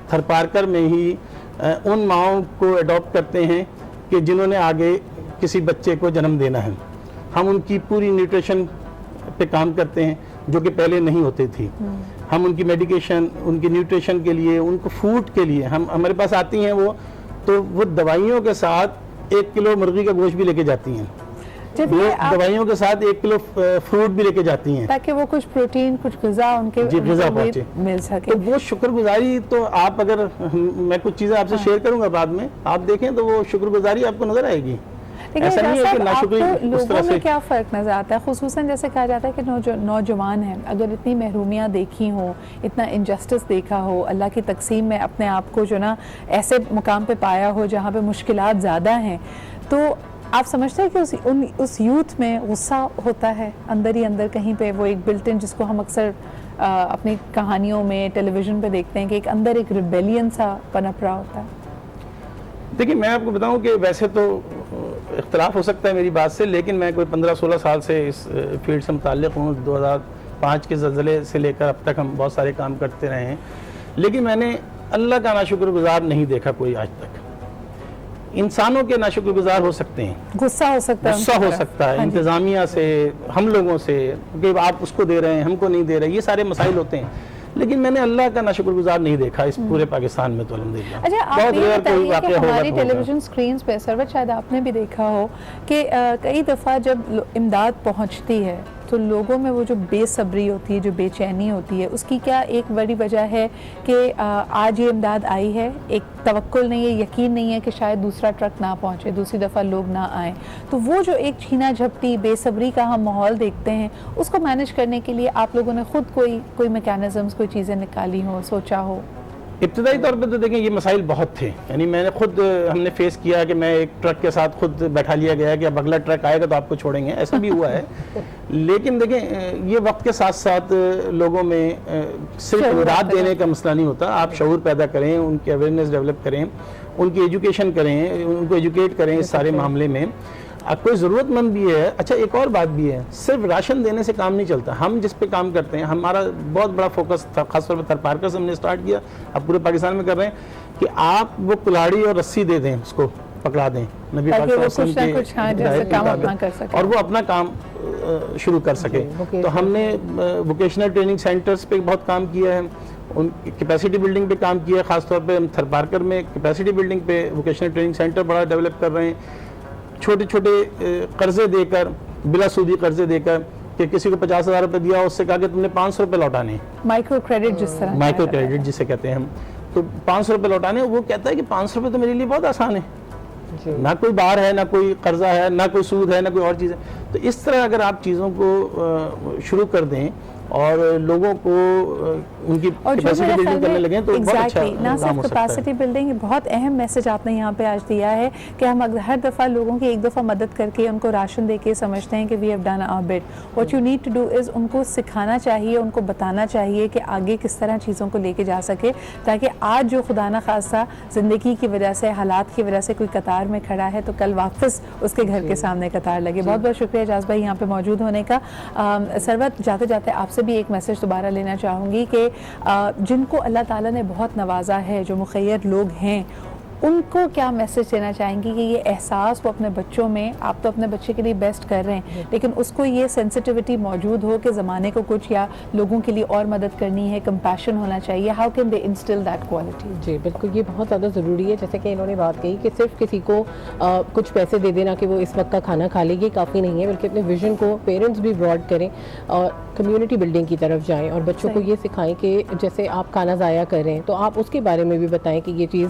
تھرپارکر میں ہی ان ماؤں کو اڈاپٹ کرتے ہیں کہ جنہوں نے آگے کسی بچے کو جنم دینا ہے. ہم ان کی پوری نیوٹریشن پہ کام کرتے ہیں جو کہ پہلے نہیں ہوتی تھی. ہم ان کی میڈیکیشن، ان کی نیوٹریشن کے لیے، ان کو فوڈ کے لیے ہمارے پاس آتی ہیں وہ تو وہ دوائیوں کے ساتھ 1 کلو مرغی کا گوشت بھی لے کے جاتی ہیں، وہ دوائیوں کے ساتھ 1 کلو فروٹ بھی لے کے جاتی ہیں تاکہ وہ کچھ پروٹین، کچھ غذا ان کے غذا پہنچے مل سکے. تو وہ شکر گزاری تو آپ اگر میں کچھ چیزیں آپ سے شیئر کروں گا بعد میں، آپ دیکھیں تو وہ شکر گزاری آپ کو نظر آئے گی. ایسا نہیں ہے کہ ناشکری اس طرح سے. میں کیا فرق نظر آتا ہے خصوصاً جیسے کہا جاتا ہے کہ نوجوان ہیں، اگر اتنی محرومیاں دیکھی ہوں، اتنا انجسٹس دیکھا ہو، اللہ کی تقسیم میں اپنے آپ کو جو نا ایسے مقام پہ پایا ہو جہاں پہ مشکلات زیادہ ہیں، تو آپ سمجھتے ہیں کہ اس یوتھ میں غصہ ہوتا ہے اندر ہی اندر کہیں پہ، وہ ایک بلٹ ان جس کو ہم اکثر اپنی کہانیوں میں ٹیلی ویژن پہ دیکھتے ہیں کہ ایک اندر ایک ریبیلین سا پنپ رہا ہوتا ہے؟ دیکھیں میں آپ کو بتاؤں کہ ویسے تو اختلاف ہو سکتا ہے میری بات سے، لیکن میں کوئی 15-16 سال سے اس فیلڈ سے متعلق ہوں. 2005 کے زلزلے سے لے کر اب تک ہم بہت سارے کام کرتے رہے ہیں، لیکن میں نے اللہ کا ناشکر گزار نہیں دیکھا کوئی آج تک. انسانوں کے ناشکر گزار ہو سکتے ہیں، غصہ ہو سکتا ہے انتظامیہ سے، ہم لوگوں سے کہ آپ اس کو دے رہے ہیں ہم کو نہیں دے رہے، یہ سارے مسائل ہوتے ہیں. لیکن میں نے اللہ کا ناشکر گزار نہیں دیکھا اس پورے پاکستان میں تو الحمدللہ. اچھا آپ یہ بتائیے کہ ہماری ٹیلی ویژن سکرینز پہ سروت شاید آپ نے بھی دیکھا ہو کہ کئی دفعہ جب امداد پہنچتی ہے تو لوگوں میں وہ جو بے صبری ہوتی ہے, جو بے چینی ہوتی ہے, اس کی کیا ایک بڑی وجہ ہے کہ آج یہ امداد آئی ہے, ایک توکل نہیں ہے, یقین نہیں ہے کہ شاید دوسرا ٹرک نہ پہنچے, دوسری دفعہ لوگ نہ آئیں, تو وہ جو ایک چھینا جھپٹی بے صبری کا ہم ماحول دیکھتے ہیں, اس کو مینیج کرنے کے لیے آپ لوگوں نے خود کوئی میکینزمز, کوئی چیزیں نکالی ہوں, سوچا ہو؟ ابتدائی طور پہ تو دیکھیں یہ مسائل بہت تھے, یعنی میں نے خود, ہم نے فیس کیا کہ میں ایک ٹرک کے ساتھ خود بیٹھا لیا گیا کہ اب اگلا ٹرک آئے گا تو آپ کو چھوڑیں گے, ایسا بھی ہوا ہے. لیکن دیکھیں یہ وقت کے ساتھ ساتھ لوگوں میں صرف امداد دینے کا مسئلہ نہیں ہوتا, آپ شعور پیدا کریں, ان کی اویئرنیس ڈیولپ کریں, ان کی ایجوکیشن کریں, ان کو ایجوکیٹ کریں اس سارے معاملے میں. کوئی ضرورت مند بھی ہے. اچھا ایک اور بات بھی ہے, صرف راشن دینے سے کام نہیں چلتا. ہم جس پہ کام کرتے ہیں, ہمارا بہت بڑا فوکس تھا, خاص طور پہ تھر پارکر سے ہم نے سٹارٹ کیا, اب پورے پاکستان میں کر رہے ہیں, کہ آپ وہ کلاڑی اور رسی دے دیں, اس کو پکڑا دیں, نبی پاک صلی اللہ علیہ وسلم کے, اور وہ اپنا کام شروع کر سکے. تو ہم نے ووکیشنل ٹریننگ سینٹرز پہ بہت کام کیا ہے, ان کیپیسٹی بلڈنگ پہ کام کیا ہے. خاص طور پہ ہم تھر پارکر میں کیپیسٹی بلڈنگ پہ ووکیشنل ٹریننگ سینٹر بڑا ڈیولپ کر رہے ہیں, چھوٹے چھوٹے قرضے دے کر, بلا سودی قرضے دے کر, کہ کسی کو 50,000 روپے دیا, اس سے کہا کہ تم نے 500 روپے لوٹانے, مائکرو کریڈٹ جس طرح, مائکرو کریڈٹ جسے کہتے ہیں ہم, تو 500 روپے لوٹانے. وہ کہتا ہے کہ 500 روپے تو میرے لیے بہت آسان ہے, نہ کوئی بار ہے, نہ کوئی قرضہ ہے, نہ کوئی سود ہے, نہ کوئی اور چیز ہے. تو اس طرح اگر آپ چیزوں کو شروع کر دیں اور لوگوں کو ان کی کیپیسٹی بلڈنگ کرنے لگیں تو بہت اچھا کام ہو سکتا ہے. کیپیسٹی بلڈنگ بہت اہم میسج آپ نے یہاں پہ آج دیا ہے کہ ہم ہر دفعہ لوگوں کی ایک دفعہ مدد کر کے ان کو راشن دے کے سمجھتے ہیں کہ we have done our bit. What you need to do is ان کو سکھانا چاہیے, ان کو بتانا چاہیے کہ آگے کس طرح چیزوں کو لے کے جا سکے, تاکہ آج جو خدا نہ خواستہ زندگی کی وجہ سے, حالات کی وجہ سے کوئی قطار میں کھڑا ہے, تو کل واپس اس کے گھر کے سامنے قطار لگے. بہت بہت شکریہ اعجاز بھائی یہاں پہ موجود ہونے کا. سروت, جاتے جاتے آپ سے بھی ایک میسج دوبارہ لینا چاہوں گی کہ جن کو اللہ تعالیٰ نے بہت نوازا ہے, جو مخیر لوگ ہیں, ان کو کیا میسج دینا چاہیں گی کہ یہ احساس وہ اپنے بچوں میں, آپ تو اپنے بچے کے لیے بیسٹ کر رہے ہیں, لیکن اس کو یہ سینسٹیوٹی موجود ہو کہ زمانے کو کچھ یا لوگوں کے لیے اور مدد کرنی ہے, کمپیشن ہونا چاہیے. How can they instill that quality? جی بالکل, یہ بہت زیادہ ضروری ہے. جیسے کہ انہوں نے بات کہی کہ صرف کسی کو کچھ پیسے دے دینا کہ وہ اس وقت کا کھانا کھا لے, یہ کافی نہیں ہے, بلکہ اپنے ویژن کو پیرنٹس بھی براڈ کریں اور کمیونٹی بلڈنگ کی طرف جائیں, اور بچوں کو یہ سکھائیں کہ جیسے آپ کھانا ضائع کر رہے ہیں تو آپ اس کے بارے میں بھی بتائیں کہ یہ چیز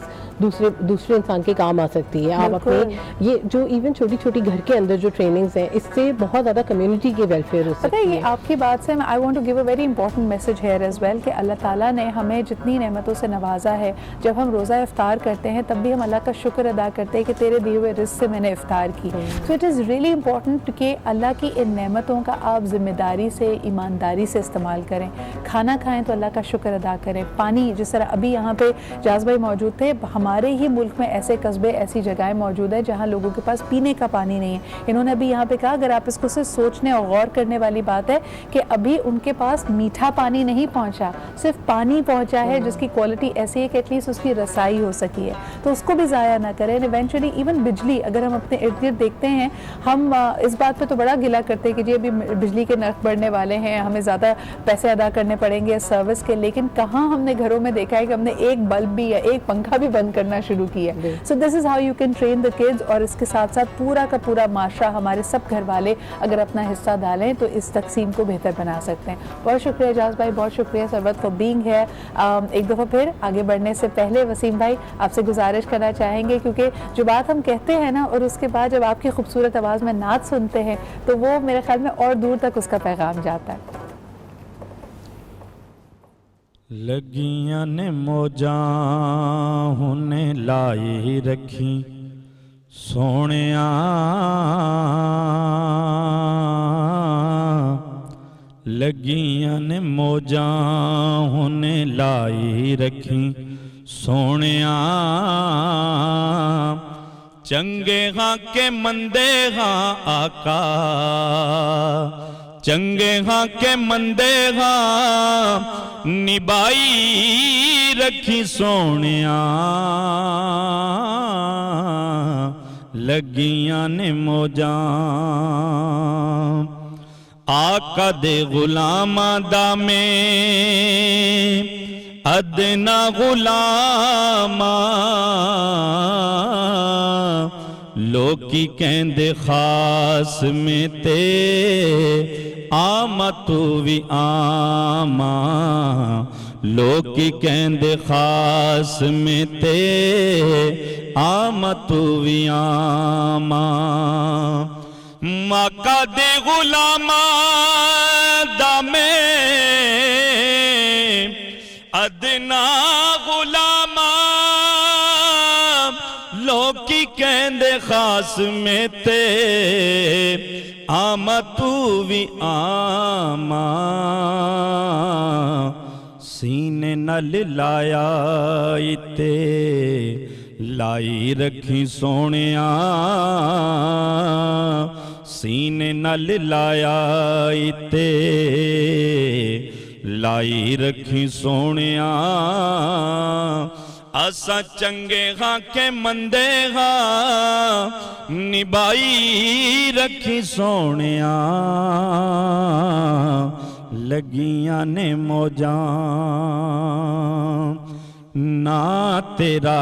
دوسرے انسان کے کام آ سکتی ہے. آپ اپنے یہ جو ایون چھوٹی چھوٹی گھر کے اندر جو ٹریننگز ہیں, اس سے بہت زیادہ کمیونٹی کے ویلفیئر ہو سکتی ہے. یہ آپ کی بات سے I want to give a very important message here as well کہ اللہ تعالیٰ نے ہمیں جتنی نعمتوں سے نوازا ہے, جب ہم روزہ افطار کرتے ہیں تب بھی ہم اللہ کا شکر ادا کرتے ہیں کہ تیرے دیے ہوئے رزق سے میں نے افطار کی. So it is really important کہ اللہ کی ان نعمتوں کا آپ ذمہ داری سے, ایمانداری سے استعمال کریں. کھانا کھائیں تو اللہ کا شکر ادا کریں. پانی, جس طرح ابھی یہاں پہ جاز بھائی موجود تھے, ہمارے ہی ملک میں ایسے قصبے, ایسی جگہیں موجود ہیں جہاں لوگوں کے پاس پینے کا پانی نہیں ہے. انہوں نے ابھی یہاں پہ کہا, اگر آپ اس کو صرف سوچنے اور غور کرنے والی بات ہے کہ ابھی ان کے پاس میٹھا پانی نہیں پہنچا, صرف پانی پہنچا ہے جس کی کوالٹی ایسی ہے کہ ایٹ لیسٹ اس کی رسائی ہو سکی ہے, تو اس کو بھی ضائع نہ کریں. ایونچولی ایون بجلی, اگر ہم اپنے ارد گرد دیکھتے ہیں, ہم اس بات پہ تو بڑا گلا کرتے ہیں کہ جی ابھی بجلی کے نرخ بڑھنے والے ہیں, ہمیں زیادہ پیسے ادا کرنے پڑیں گے سروس کے, لیکن کہاں ہم نے گھروں میں دیکھا ہے کہ ہم نے ایک بلب بھی یا ایک پنکھا بھی بند کرنا شروع کیا. So this is how you can train the kids, اور اس کے ساتھ ساتھ پورا کا پورا معاشرہ, ہمارے سب گھر والے اگر اپنا حصہ ڈالیں تو اس تقسیم کو بہتر بنا سکتے ہیں. بہت شکریہ اعجاز بھائی, بہت شکریہ سروت فار بینگ ہے. ایک دفعہ پھر آگے بڑھنے سے پہلے وسیم بھائی آپ سے گزارش کرنا چاہیں گے, کیونکہ جو بات ہم کہتے ہیں نا, اور اس کے بعد جب آپ کی خوبصورت آواز میں نعت سنتے ہیں تو وہ میرے خیال میں اور دور تک اس کا پیغام جاتا ہے. لگیاں نے موجاں ہونے لائی رکھی سونیاں, لگیاں نے موجاں ہونے لائی رکھی سونیاں, چنگے ہاں کے مندے ہاں آقا, چنگے ہاں کے مندے ہاں نبائی رکھی سونیاں, لگیاں نے موجاں. آقا دے غلاماں دا میں ادنا غلاماں, ਲੋਕੀ ਕਹਿੰਦੇ ਖਾਸ ਮੇ ਤੇ ਆਮਾ ਤੂੰ ਵੀ ਆਮਾ ਲੋਕੀ ਕਹਿੰਦੇ ਖਾਸ ਮੇ ਤੇ ਆਮਾ ਤੂੰ ਵੀ ਆਮਾ ਮੱਕਾ ਦੇ ਗੁਲਾਮਾਂ ਦਾ ਮੈਂ ਅਦਨਾ ਗੁਲਾਮਾਂ ਲੋਕੀ ਕਹਿੰਦੇ ਖਾਸ ਮੇ ਤੇ ਆਮਾ ਤੂੰ ਵੀ ਆਮਾ ਸੀਨੇ ਨਾਲ ਲਾਇਆ ਇਤੇ ਲਾਈ ਰੱਖੀ ਸੋਹਣਿਆ ਸੀਨੇ ਨਾਲ ਲਾਇਆ ਇਤੇ ਲਾਈ ਰੱਖੀ ਸੋਹਣਿਆ ਅਸਾਂ ਚੰਗੇ ਹਾਂ ਕਿ ਮੰਦੇ ਹਾਂ ਨਿਭਾਈ ਰੱਖੀ ਸੋਹਣਿਆ ਲੱਗੀਆਂ ਨੇ ਮੌਜਾਂ ਨਾ ਤੇਰਾ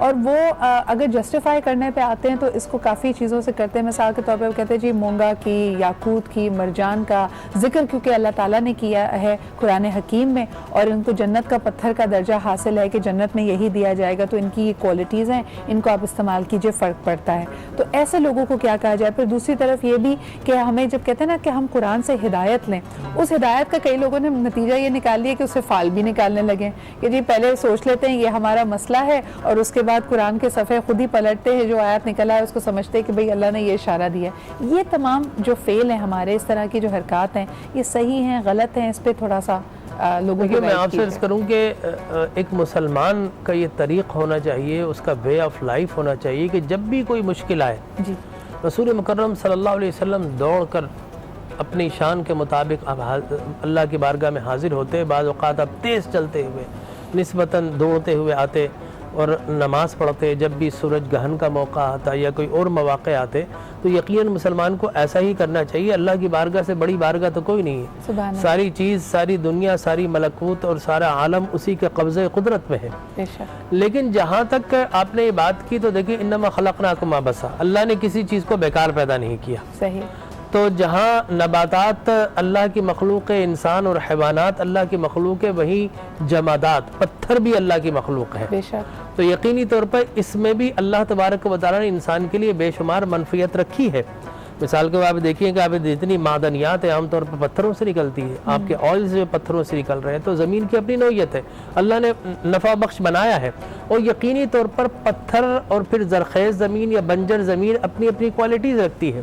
اور وہ اگر جسٹیفائی کرنے پہ آتے ہیں تو اس کو کافی چیزوں سے کرتے ہیں. مثال کے طور پہ وہ کہتے ہیں جی مونگا کی, یاقوت کی, مرجان کا ذکر کیونکہ اللہ تعالیٰ نے کیا ہے قرآن حکیم میں, اور ان کو جنت کا پتھر کا درجہ حاصل ہے کہ جنت میں یہی دیا جائے گا, تو ان کی یہ کوالٹیز ہیں, ان کو آپ استعمال کیجئے, فرق پڑتا ہے. تو ایسے لوگوں کو کیا کہا جائے. پھر دوسری طرف یہ بھی کہ ہمیں جب کہتے ہیں نا کہ ہم قرآن سے ہدایت لیں, اس ہدایت کا کئی لوگوں نے نتیجہ یہ نکال لیا کہ اس سے فال بھی نکالنے لگے کہ جی پہلے سوچ لیتے ہیں یہ ہمارا مسئلہ ہے, اور اس کے بعد قرآن کے صفحے خود ہی پلٹتے ہیں, جو آیت نکلا ہے اس کو سمجھتے ہیں کہ بھئی اللہ نے یہ اشارہ دیا. یہ تمام جو فعل ہیں ہمارے, اس طرح کی جو حرکات ہیں, یہ صحیح ہیں غلط ہیں, اس پہ تھوڑا سا لوگوں کو میں آپ سے عرض کروں کہ ایک مسلمان کا یہ طریق ہونا چاہیے, اس کا وے آف لائف ہونا چاہیے کہ جب بھی کوئی مشکل آئے, رسول مکرم صلی اللہ علیہ وسلم دوڑ کر اپنی شان کے مطابق اب اللہ کی بارگاہ میں حاضر ہوتے. بعض اوقات اب تیز چلتے ہوئے نسبتاً دوڑتے ہوئے آتے اور نماز پڑھتے. جب بھی سورج گہن کا موقع آتا یا کوئی اور مواقع آتے تو یقیناً مسلمان کو ایسا ہی کرنا چاہیے. اللہ کی بارگاہ سے بڑی بارگاہ تو کوئی نہیں ہے. ساری چیز, ساری دنیا, ساری ملکوت اور سارا عالم اسی کے قبضے قدرت میں ہے. لیکن جہاں تک آپ نے یہ بات کی تو دیکھیں انما خلقناکم عبثا, اللہ نے کسی چیز کو بیکار پیدا نہیں کیا. صحیح. تو جہاں نباتات اللہ کی مخلوق ہے, انسان اور حیوانات اللہ کی مخلوق ہے, وہیں جمادات, پتھر بھی اللہ کی مخلوق ہے. بے شک. تو یقینی طور پر اس میں بھی اللہ تبارک و تعالیٰ نے انسان کے لیے بے شمار منفیت رکھی ہے. مثال کے آپ دیکھیں کہ آپ جتنی معدنیات ہیں عام طور پر پتھروں سے نکلتی ہے, آپ کے آئلز جو پتھروں سے نکل رہے ہیں, تو زمین کی اپنی نوعیت ہے, اللہ نے نفع بخش بنایا ہے. اور یقینی طور پر پتھر اور پھر زرخیز زمین یا بنجر زمین اپنی اپنی کوالٹیز رکھتی ہے.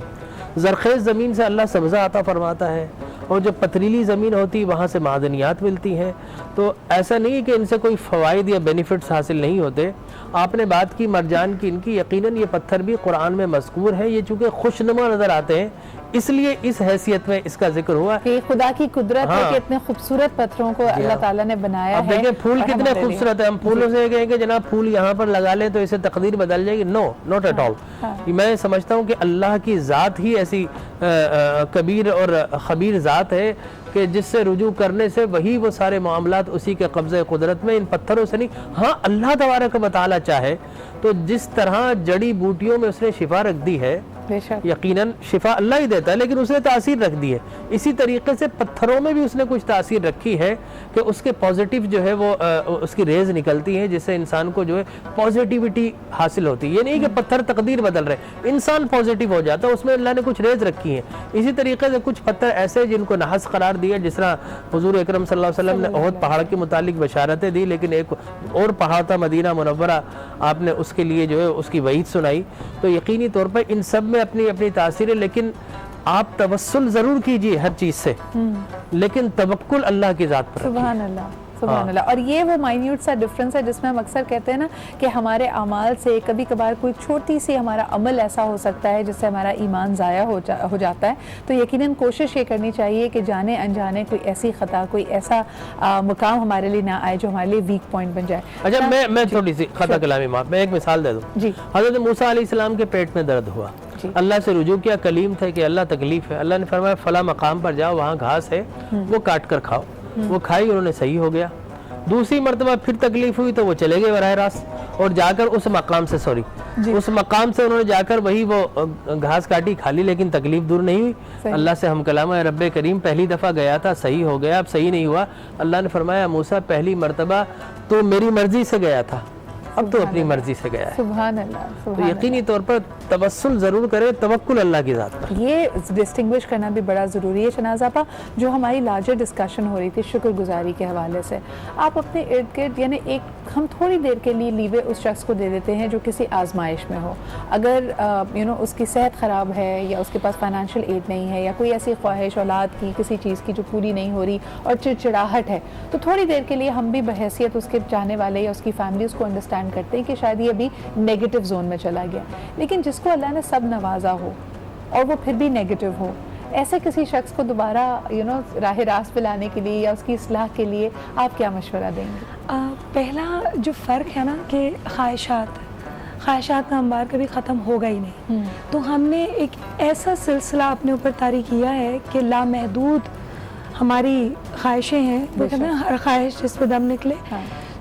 زرخیز زمین سے اللہ سبزہ عطا فرماتا ہے, اور جو پتریلی زمین ہوتی وہاں سے معدنیات ملتی ہیں. تو ایسا نہیں کہ ان سے کوئی فوائد یا بینیفٹس حاصل نہیں ہوتے. آپ نے بات کی مرجان کی, ان کی یقیناً یہ پتھر بھی قرآن میں مذکور ہے. یہ چونکہ خوشنما نظر آتے ہیں اس لیے اس حیثیت میں اس کا ذکر ہوا کہ خدا کی قدرت ہے کہ اتنے خوبصورت پتھروں کو اللہ تعالیٰ نے بنایا ہے. اب دیکھیں پھول کتنے خوبصورت ہیں. ہم پھولوں سے کہیں کہ جناب پھول یہاں پر لگا لیں تو اسے تقدیر بدل جائے گی. نو, ناٹ ایٹ آل. میں سمجھتا ہوں کہ اللہ کی ذات ہی ایسی کبیر اور خبیر ذات ہے کہ جس سے رجوع کرنے سے وہی وہ سارے معاملات اسی کے قبضے قدرت میں, ان پتھروں سے نہیں. ہاں اللہ تبارک و تعالیٰ چاہے تو جس طرح جڑی بوٹیوں میں اس نے شفا رکھ دی ہے, یقیناً شفا اللہ ہی دیتا ہے, لیکن اس نے تاثیر رکھ دی ہے. اسی طریقے سے پتھروں میں بھی اس نے کچھ تاثیر رکھی ہے کہ اس کے پازیٹیو جو ہے وہ اس کی ریز نکلتی ہیں, جس سے انسان کو جو ہے پازیٹیوٹی حاصل ہوتی ہے. یہ نہیں کہ پتھر تقدیر بدل رہے, انسان پازیٹیو ہو جاتا ہے, اس میں اللہ نے کچھ ریز رکھی ہیں. اسی طریقے سے کچھ پتھر ایسے جن کو نحس قرار دیا, جس طرح حضور اکرم صلی اللہ علیہ وسلم نے احد پہاڑ کے متعلق بشارتیں دی, لیکن ایک اور پہاڑ تھا مدینہ منورہ, آپ نے اس کے لیے جو ہے اس کی وعید سنائی. تو یقینی طور پر ان سب میں اپنی اپنی تاثیر ہے, لیکن آپ توسل ضرور کیجئے ہر چیز سے, لیکن توکل اللہ کی ذات پر. سبحان اللہ, سبحان اللہ. اور یہ وہ مائنیوٹ سا ڈفرنس ہے جس میں ہم اکثر کہتے ہیں نا کہ ہمارے اعمال سے کبھی کبھار کوئی چھوٹی سی ہمارا عمل ایسا ہو سکتا ہے جس سے ہمارا ایمان ضائع ہو جاتا ہے. تو یقیناً کوشش یہ کرنی چاہیے کہ جانے انجانے کوئی ایسی خطا, کوئی ایسا مقام ہمارے لیے نہ آئے جو ہمارے لیے ویک پوائنٹ بن جائے. اچھا میں تھوڑی سی خطا کلامی معاف, میں ایک مثال دے دوں. جی. حضرت موسیٰ علیہ السلام کے پیٹ میں درد ہوا, اللہ سے رجوع کیا, کلیم تھے کہ اللہ تکلیف ہے. اللہ نے فرمایا فلاں مقام پر جاؤ, وہاں گھاس ہے, وہ کاٹ کر کھاؤ. وہ کھائی, انہوں نے صحیح ہو گیا. دوسری مرتبہ پھر تکلیف ہوئی تو وہ چلے گئے براہ راست, اور جا کر اس مقام سے اس مقام سے انہوں نے جا کر وہی وہ گھاس کاٹی, کھا لی, لیکن تکلیف دور نہیں ہوئی. اللہ سے ہم کلام ہے, رب کریم پہلی دفعہ گیا تھا صحیح ہو گیا, اب صحیح نہیں ہوا. اللہ نے فرمایا موسیٰ پہلی مرتبہ تو میری مرضی سے گیا تھا, اب تو اپنی مرضی سے گیا ہے. سبحان اللہ. تو یقینی طور پر توسل ضرور کرے, توکل اللہ کی ذات پر. یہ ڈسٹنگوش کرنا بھی بڑا ضروری ہے. شناز آپا, جو ہماری لارجر ڈسکشن ہو رہی تھی شکر گزاری کے حوالے سے, آپ اپنے ارد گرد یعنی ہم تھوڑی دیر کے لیے لیوے اس شخص کو دے دیتے ہیں جو کسی آزمائش میں ہو, اگر اس کی صحت خراب ہے یا اس کے پاس فائنینشیل ایڈ نہیں ہے یا کوئی ایسی خواہش اولاد کی کسی چیز کی جو پوری نہیں ہو رہی اور چڑچڑاہٹ ہے, تو تھوڑی دیر کے لیے ہم بھی بحیثیت اس کے چاہنے والے یا اس کی فیملی اس کو انڈرسٹینڈ کرتے ہیں کہ شاید یہ ابھی نیگیٹو زون میں چلا گیا. لیکن جس کو اللہ نے سب نوازا ہو اور وہ پھر بھی نیگیٹو ہو, ایسے کسی شخص کو دوبارہ راہ راست پہ لانے کے لیے یا اس کی اصلاح کے لیے آپ کیا مشورہ دیں گے؟ پہلا جو فرق ہے نا کہ خواہشات کا انبار کبھی ختم ہوگا ہی نہیں. تو ہم نے ایک ایسا سلسلہ اپنے اوپر طاری کیا ہے کہ لامحدود ہماری خواہشیں ہیں, وہ کہتے ہیں ہر خواہش جس پہ دم نکلے.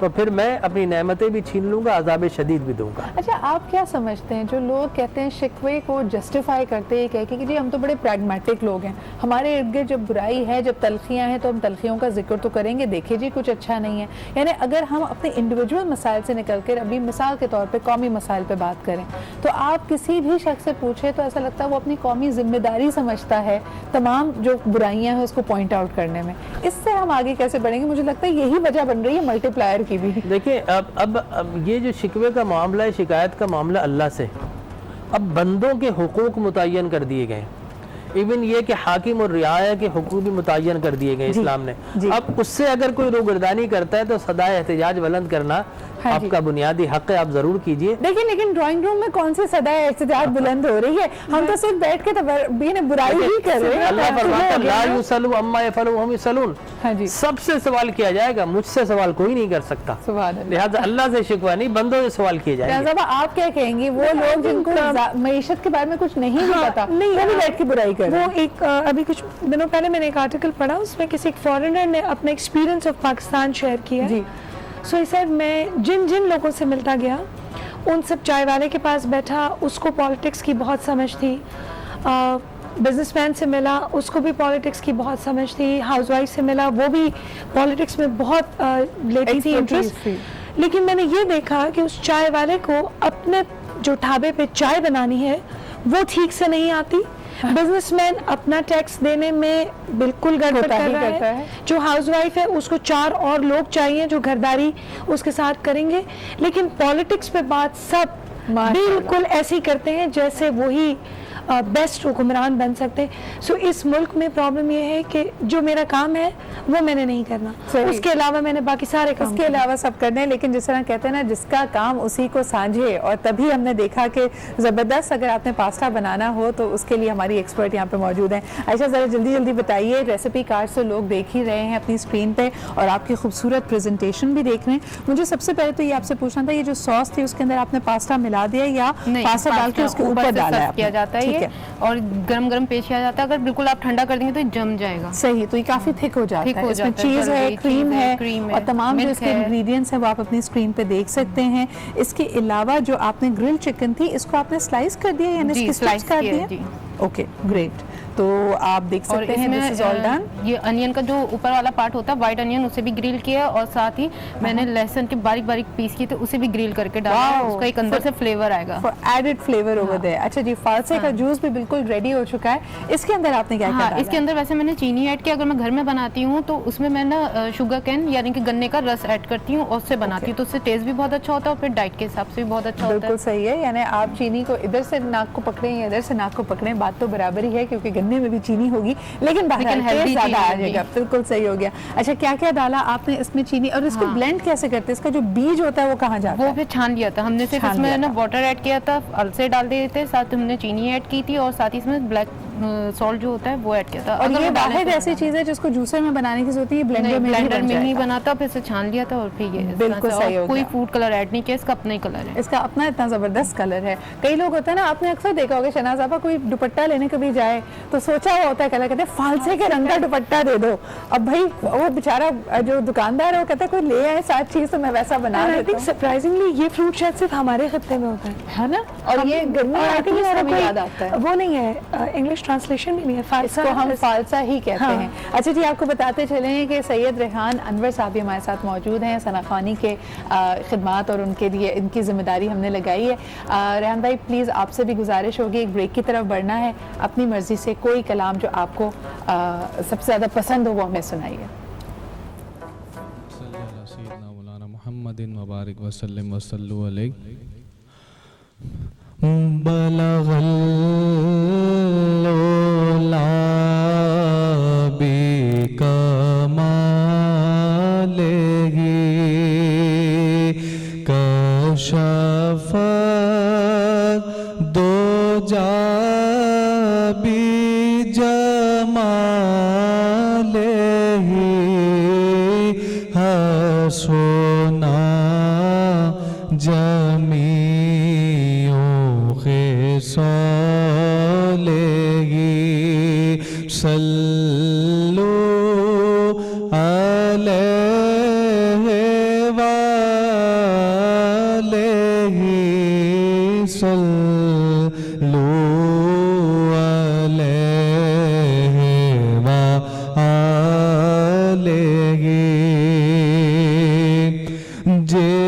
تو پھر میں اپنی نعمتیں بھی چھین لوں گا, عذاب شدید بھی دوں گا. اچھا آپ کیا سمجھتے ہیں جو لوگ کہتے ہیں شکوے کو جسٹیفائی کرتے ہیں کہہ کے کہ جی ہم تو بڑے پریگمیٹک لوگ ہیں, ہمارے ارد گرد جب برائی ہے, جب تلخیاں ہیں تو ہم تلخیوں کا ذکر تو کریں گے, دیکھیں جی کچھ اچھا نہیں ہے. یعنی اگر ہم اپنے انڈیویجول مسائل سے نکل کر ابھی مثال کے طور پہ قومی مسائل پہ بات کریں تو آپ کسی بھی شخص سے پوچھیں تو ایسا لگتا ہے وہ اپنی قومی ذمہ داری سمجھتا ہے تمام جو برائیاں ہیں اس کو پوائنٹ آؤٹ کرنے میں. اس سے ہم آگے کیسے بڑھیں گے؟ مجھے لگتا ہے یہی وجہ بن رہی ہے ملٹی پلائر کی بھی. دیکھیں اب یہ جو شکوے کا معاملہ ہے, شکایت کا معاملہ اللہ سے, اب بندوں کے حقوق متعین کر دیے گئے, ایون یہ کہ حاکم اور رعایا کے حقوق بھی متعین کر دیے گئے اسلام نے. اب اس سے اگر کوئی روگردانی کرتا ہے تو صدائے احتجاج بلند کرنا آپ کا بنیادی حق ہے, آپ ضرور کیجئے. دیکھیں لیکن ڈرائنگ روم میں کون سی صدائے احتجاج بلند ہو رہی ہے؟ ہم تو صرف بیٹھ کے برائی ہی کر رہے ہیں. اللہ فرماتا ہے لا یسألوا عما یفعلون وهم یسألون, سب سے سوال کیا جائے گا, مجھ سے سوال کوئی نہیں کر سکتا. لہذا اللہ سے شکوہ نہیں, بندوں سے سوال کیا جائے گا. آپ کیا کہیں گی وہ لوگ جن کو معیشت کے بارے میں کچھ نہیں پتا وہ بھی بیٹھ کے برائی کر رہے ہیں؟ وہ ایک ابھی کچھ دنوں پہلے میں نے ایک آرٹیکل پڑھا, اس میں کسی ایک فارنر نے اپنا ایکسپیرینس آف پاکستان شیئر کیا. سو ہی سیڈ میں جن لوگوں سے ملتا گیا ان سب چائے والے کے پاس بیٹھا, اس کو پالیٹکس کی بہت سمجھ تھی, بزنس مین سے ملا اس کو بھی پالیٹکس کی بہت سمجھ تھی, ہاؤس وائف سے ملا وہ بھی پالیٹکس میں بہت لیتی تھی انٹرسٹ. لیکن میں نے یہ دیکھا کہ اس چائے والے کو اپنے جو ڈھابے پہ چائے بنانی ہے وہ ٹھیک سے نہیں آتی, بزنس مین اپنا ٹیکس دینے میں بالکل گڑبڑ کر رہا ہے, جو ہاؤس وائف ہے اس کو 4 اور لوگ چاہیے جو گھرداری اس کے ساتھ کریں گے, لیکن پالیٹکس پہ بات سب بالکل ایسے ہی کرتے ہیں جیسے وہی بیسٹ حکمران بن سکتے. سو اس ملک میں پرابلم یہ ہے کہ جو میرا کام ہے وہ میں نے نہیں کرنا, اس کے علاوہ میں نے باقی سارے کام اس کے علاوہ سب کرنے ہیں. لیکن جس طرح کہتے ہیں نا جس کا کام اسی کو سانجھے, اور تبھی ہم نے دیکھا کہ زبردست اگر آپ نے پاستا بنانا ہو تو اس کے لیے ہماری ایکسپرٹ یہاں پہ موجود ہیں. عائشہ ذرا جلدی بتائیے, ریسیپی کارڈ تو لوگ دیکھ ہی رہے ہیں اپنی اسکرین پہ اور آپ کی خوبصورت پریزنٹیشن بھی دیکھ رہے ہیں. مجھے سب سے پہلے تو یہ آپ سے پوچھنا تھا, یہ جو سوس تھی اس کے اندر آپ نے پاستا ملا دیا یا پاستا ڈال کے اس کے اوپر ڈالا کیا جاتا ہے اور گرم پیش کیا جاتا ہے؟ اگر بالکل آپ ٹھنڈا کر دیں گے تو جم جائے گا. صحیح, تو یہ کافی تھک ہو جاتا ہے. اس میں چیز ہے, کریم ہے اور تمام جو اس کے انگریڈینٹس ہیں وہ آپ اپنی اسکرین پہ دیکھ سکتے ہیں. اس کے علاوہ جو آپ نے گرل چکن تھی اس کو آپ نے سلائس کر دیا یعنی اس کی سلائس کر دیا؟ اوکے گریٹ, تو آپ دیکھ سکتے ہیں دس از آل ڈن. یہ انین کا جو اوپر والا پارٹ ہوتا ہے وائٹ انین اسے بھی گریل کیا, اور ساتھ ہی میں نے لہسن کے باریک پیس کیے تھے اسے بھی گریل کر کے ڈالا, اس کا ایک اندر سے فلیور آئے گا, ایڈڈ فلیور اوور دیر. اچھا جی, فالسے کا جوس بھی بالکل ریڈی ہو چکا ہے. اس کے اندر آپ نے کیا کیا ڈالا؟ اس کے اندر ویسے میں نے چینی ایڈ کیا, اگر میں گھر میں بناتی ہوں تو اس میں میں نا شوگر کین یعنی کہ گنے کا رس ایڈ کرتی ہوں اور اس سے بناتی ہوں, تو اس سے ٹیسٹ بھی بہت اچھا ہوتا ہے اور پھر ڈائٹ کے حساب سے بھی بہت اچھا ہوتا ہے. بالکل صحیح ہے, یعنی آپ چینی کو ادھر سے ناک کو پکڑیں یا ادھر سے ناک کو پکڑیں, بات تو برابر ہی ہے کیونکہ گنے میں بھی چینی ہوگی لیکن ٹیسٹ زیادہ آ جائے گا. بالکل صحیح ہو گیا. اچھا کیا کیا ڈالا آپ نے اس میں چینی, اور اس کو بلینڈ کیسے کرتے ہیں؟ اس کا جو بیج ہوتا ہے وہ کہاں جاتا ہے؟ وہ پھر چھان لیا تھا ہم نے, صرف اس میں نا واٹر ایڈ کیا تھا, السے ڈال دیے تھے, ساتھ ہم نے چینی ایڈ کی تھی اور ساتھ ہی اس میں بلیک سالٹ جو ہوتا ہے وہ ایڈ کیا تھا. اور یہ واحد ایسی چیز ہے جس کو جوسر میں بنانے کی ضرورت ہے, بلینڈر میں نہیں بناتا, پھر سے چھان لیا تھا اور پھر یہ بالکل صحیح ہو گیا. کوئی فوڈ کلر ایڈ نہیں کیا, اس کا اپنا ہی کلر ہے, اس کا اپنا اتنا زبردست کلر ہے. کئی لوگ ہوتے ہیں نا, آپ نے اکثر دیکھا ہوگا شہناز آپا کوئی دوپٹہ لینے کبھی جائے تو سوچا ہوا ہوتا ہے کلر, کہتے ہیں فالسے کے رنگ کا دوپٹہ دے دو. اب بھائی وہ بیچارہ جو دکاندار ہے وہ کہتا ہے کوئی لے آئے ساتھ چیز تو میں ویسا بنا دیتا ہوں. سرپرائزنگلی یہ فروٹ شاید صرف ہمارے خطے میں ہوتا ہے نا, اور یہ گرمی آتی ہے اور یاد آتا ہے, وہ نہیں ہے, انگلش ٹرانسلیشن بھی نہیں ہے, اس کو ہم فالسا ہی کہتے ہیں. اچھا جی, آپ کو بتاتے چلیں کہ سید ریحان انور صاحب بھی ہمارے ساتھ موجود ہیں. ثنا خوانی کے خدمات اور ان کے لیے ان کی ذمہ داری ہم نے لگائی ہے. ریحان بھائی پلیز آپ سے بھی گزارش ہوگی, ایک بریک کی طرف بڑھنا ہے, اپنی مرضی سے کوئی کلام جو آپ کو سب سے زیادہ پسند ہو وہ ہمیں سنائیے. محمد مبارک وسلم وصلو علیہ. بلغ العلا بکمالہ کشف الدجی بجمالہ حسنا جمیع خصالہ صلو علیہ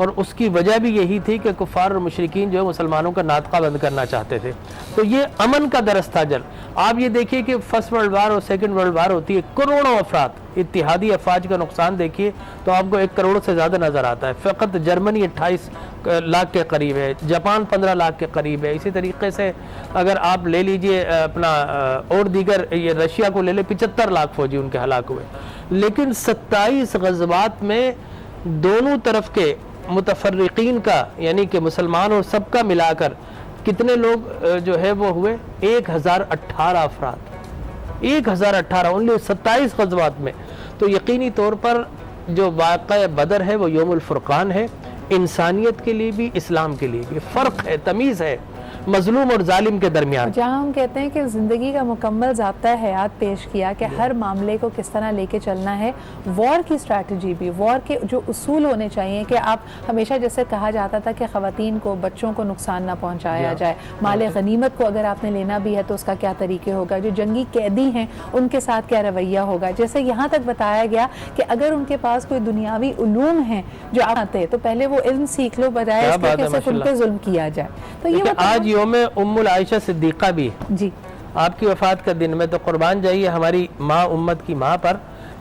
اور اس کی وجہ بھی یہی تھی کہ کفار اور مشرکین جو ہے مسلمانوں کا ناطقہ بند کرنا چاہتے تھے. تو یہ امن کا درس تھا. آپ یہ دیکھیے کہ فرسٹ ورلڈ وار اور سیکنڈ ورلڈ وار ہوتی ہے, کروڑوں افراد اتحادی افواج کا نقصان دیکھیے تو آپ کو 1 کروڑ سے زیادہ نظر آتا ہے. فقط جرمنی 28 لاکھ کے قریب ہے, جاپان 15 لاکھ کے قریب ہے. اسی طریقے سے اگر آپ لے لیجئے اپنا اور دیگر یہ رشیا کو لے لے 75 لاکھ فوجی ان کے ہلاک ہوئے. لیکن 27 غزوات میں دونوں طرف کے متفرقین کا یعنی کہ مسلمان اور سب کا ملا کر کتنے لوگ جو ہے وہ ہوئے 1018 افراد. 1018 انلی 27 غزوات میں. تو یقینی طور پر جو واقعہ بدر ہے وہ یوم الفرقان ہے, انسانیت کے لیے بھی اسلام کے لیے بھی. فرق ہے, تمیز ہے مظلوم اور ظالم کے درمیان. جہاں ہم کہتے ہیں کہ زندگی کا مکمل ضابطہ حیات پیش کیا کہ ہر معاملے کو کس طرح لے کے چلنا ہے, وار کی اسٹریٹجی بھی, وار کے جو اصول ہونے چاہیے کہ آپ ہمیشہ جیسے کہا جاتا تھا کہ خواتین کو بچوں کو نقصان نہ پہنچایا جائے, مال غنیمت کو اگر آپ نے لینا بھی ہے تو اس کا کیا طریقے ہوگا, جو جنگی قیدی ہیں ان کے ساتھ کیا رویہ ہوگا. جیسے یہاں تک بتایا گیا کہ اگر ان کے پاس کوئی دنیاوی علوم ہیں جو آتے تو پہلے وہ علم سیکھ لو بجائے اس کے کہ صرف ان پہ ظلم کیا جائے. تو یہ آج یوم ام العائشہ صدیقہ بھی جی آپ کی وفات کا دن. میں تو قربان جائیے ہماری ماں, امت کی ماں پر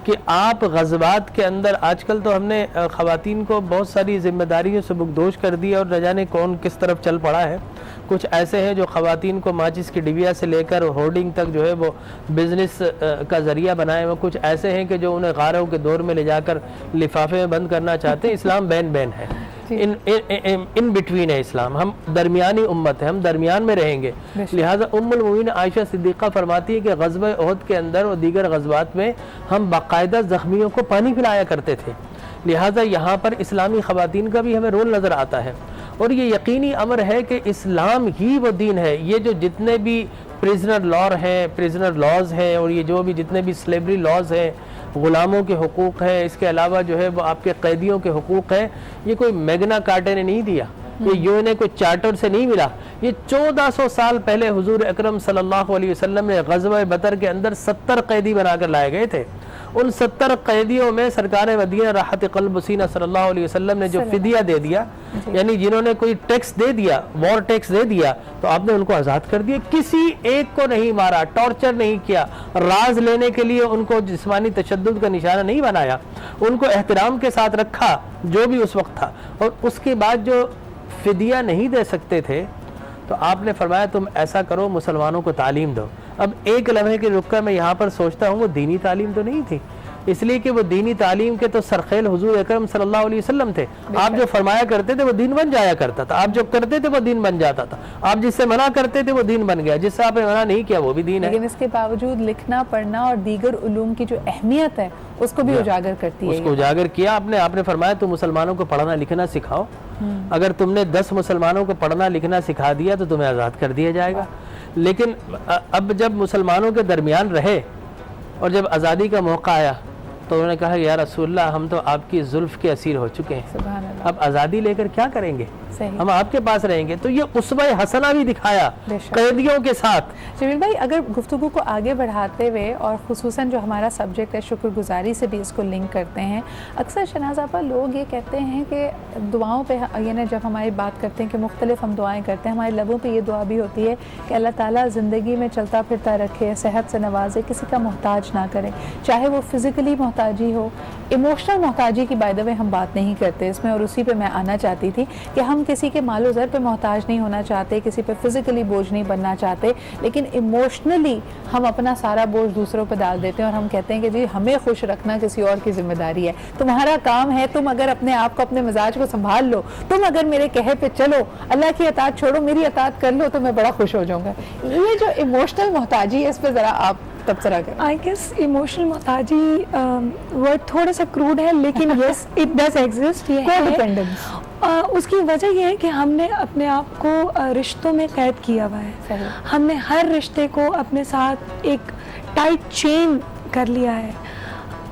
کہ آپ غزوات کے اندر, آج کل تو ہم نے خواتین کو بہت ساری ذمہ داریوں سے بگدوش کر دیا اور نہ جانے کون کس طرف چل پڑا ہے. کچھ ایسے ہیں جو خواتین کو ماچس کی ڈبیا سے لے کر ہورڈنگ تک جو ہے وہ بزنس کا ذریعہ بنائے ہوئے. کچھ ایسے ہیں کہ جو انہیں غاروں کے دور میں لے جا کر لفافے میں بند کرنا چاہتے ہیں. اسلام بین بین ہے, ان بٹوین ہے اسلام. ہم درمیانی امت ہے, ہم درمیان میں رہیں گے. لہٰذا ام المؤمنین عائشہ صدیقہ فرماتی ہے کہ غزوہ احد کے اندر اور دیگر غزوات میں ہم باقاعدہ زخمیوں کو پانی پلایا کرتے تھے. لہٰذا یہاں پر اسلامی خواتین کا بھی ہمیں رول نظر آتا ہے. اور یہ یقینی امر ہے کہ اسلام ہی وہ دین ہے. یہ جو جتنے بھی پریزنر لاز ہیں اور یہ جو بھی جتنے بھی سلیبری لاز ہیں, غلاموں کے حقوق ہیں, اس کے علاوہ جو ہے وہ آپ کے قیدیوں کے حقوق ہیں, یہ کوئی میگنا کارٹا نے نہیں دیا, یہ یو نے کوئی چارٹر سے نہیں ملا. یہ 1400 سال پہلے حضور اکرم صلی اللہ علیہ وسلم نے غزوہ بدر کے اندر 70 قیدی بنا کر لائے گئے تھے. ان 70 قیدیوں میں سرکار مدینہ راحت قلب سینہ صلی اللہ علیہ وسلم نے جو فدیہ دے دیا, یعنی جنہوں نے کوئی ٹیکس دے دیا, وار ٹیکس دے دیا, تو آپ نے ان کو آزاد کر دیا. کسی ایک کو نہیں مارا, ٹارچر نہیں کیا, راز لینے کے لیے ان کو جسمانی تشدد کا نشانہ نہیں بنایا, ان کو احترام کے ساتھ رکھا جو بھی اس وقت تھا. اور اس کے بعد جو فدیہ نہیں دے سکتے تھے تو آپ نے فرمایا تم ایسا کرو, مسلمانوں کو تعلیم دو. اب ایک لمحے کے رکا میں یہاں پر سوچتا ہوں وہ دینی تعلیم تو نہیں تھی, اس لیے کہ وہ دینی تعلیم کے تو سرخیل حضور اکرم صلی اللہ علیہ وسلم تھے. آپ جو فرمایا کرتے تھے وہ دین بن جایا کرتا تھا, آپ جو کرتے تھے وہ دین بن جاتا تھا, آپ جس سے منع کرتے تھے وہ دین بن گیا, جس سے آپ نے منع نہیں کیا وہ بھی دین ہے. لیکن اس کے باوجود لکھنا پڑھنا اور دیگر علوم کی جو اہمیت ہے اس کو بھی اجاگر کرتی ہے. اس کو اجاگر کیا آپ نے فرمایا تم مسلمانوں کو پڑھنا لکھنا سکھاؤ. اگر تم نے 10 مسلمانوں کو پڑھنا لکھنا سکھا دیا تو تمہیں آزاد کر دیا جائے گا. لیکن اب جب مسلمانوں کے درمیان رہے اور جب آزادی کا موقع آیا تو انہوں نے کہا یا رسول اللہ ہم تو آپ کی زلف کے اسیر ہو چکے ہیں, اب آزادی لے کر کیا کریں گے, ہم آپ کے پاس رہیں گے. تو یہ اسوہ حسنہ بھی دکھایا قیدیوں کے ساتھ. جمیل بھائی اگر گفتگو کو آگے بڑھاتے ہوئے اور خصوصاً جو ہمارا سبجیکٹ ہے شکر گزاری سے بھی اس کو لنک کرتے ہیں, اکثر شہناز آپا لوگ یہ کہتے ہیں کہ دعاؤں پہ یعنی جب ہماری بات کرتے ہیں کہ مختلف ہم دعائیں کرتے ہیں, ہمارے لبوں پہ یہ دعا بھی ہوتی ہے کہ اللہ تعالیٰ زندگی میں چلتا پھرتا رکھے, صحت سے نوازے, کسی کا محتاج نہ کرے, چاہے وہ فزیکلی محتاجی ہو. ایموشنل محتاجی کی بائی دا وے ہم بات نہیں کرتے اس میں, اور اسی پہ میں آنا چاہتی تھی کہ ہم کسی کے مال و زر پہ محتاج نہیں ہونا چاہتے, کسی پہ فزیکلی بوجھ نہیں بننا چاہتے, لیکن ایموشنلی ہم اپنا سارا بوجھ دوسروں پہ ڈال دیتے ہیں اور ہم کہتے ہیں کہ جی ہمیں خوش رکھنا کسی اور کی ذمہ داری ہے, تمہارا کام ہے, تم اگر اپنے آپ کو اپنے مزاج کو سنبھال لو, تم اگر میرے کہے پہ چلو, اللہ کی اطاعت چھوڑو, میری اطاعت کر لو تو میں بڑا خوش ہو جاؤں گا. یہ جو ایموشنل محتاجی ہے اس پہ ذرا آپ تبصرہ کریں. آئی گیس ایموشنل محتاجی ورڈ تھوڑا سا کروڈ ہے لیکن یس اٹ ڈز ایگزسٹ. اس کی وجہ یہ ہے کہ ہم نے اپنے آپ کو رشتوں میں قید کیا ہوا ہے. ہم نے ہر رشتے کو اپنے ساتھ ایک ٹائٹ چین کر لیا ہے.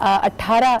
18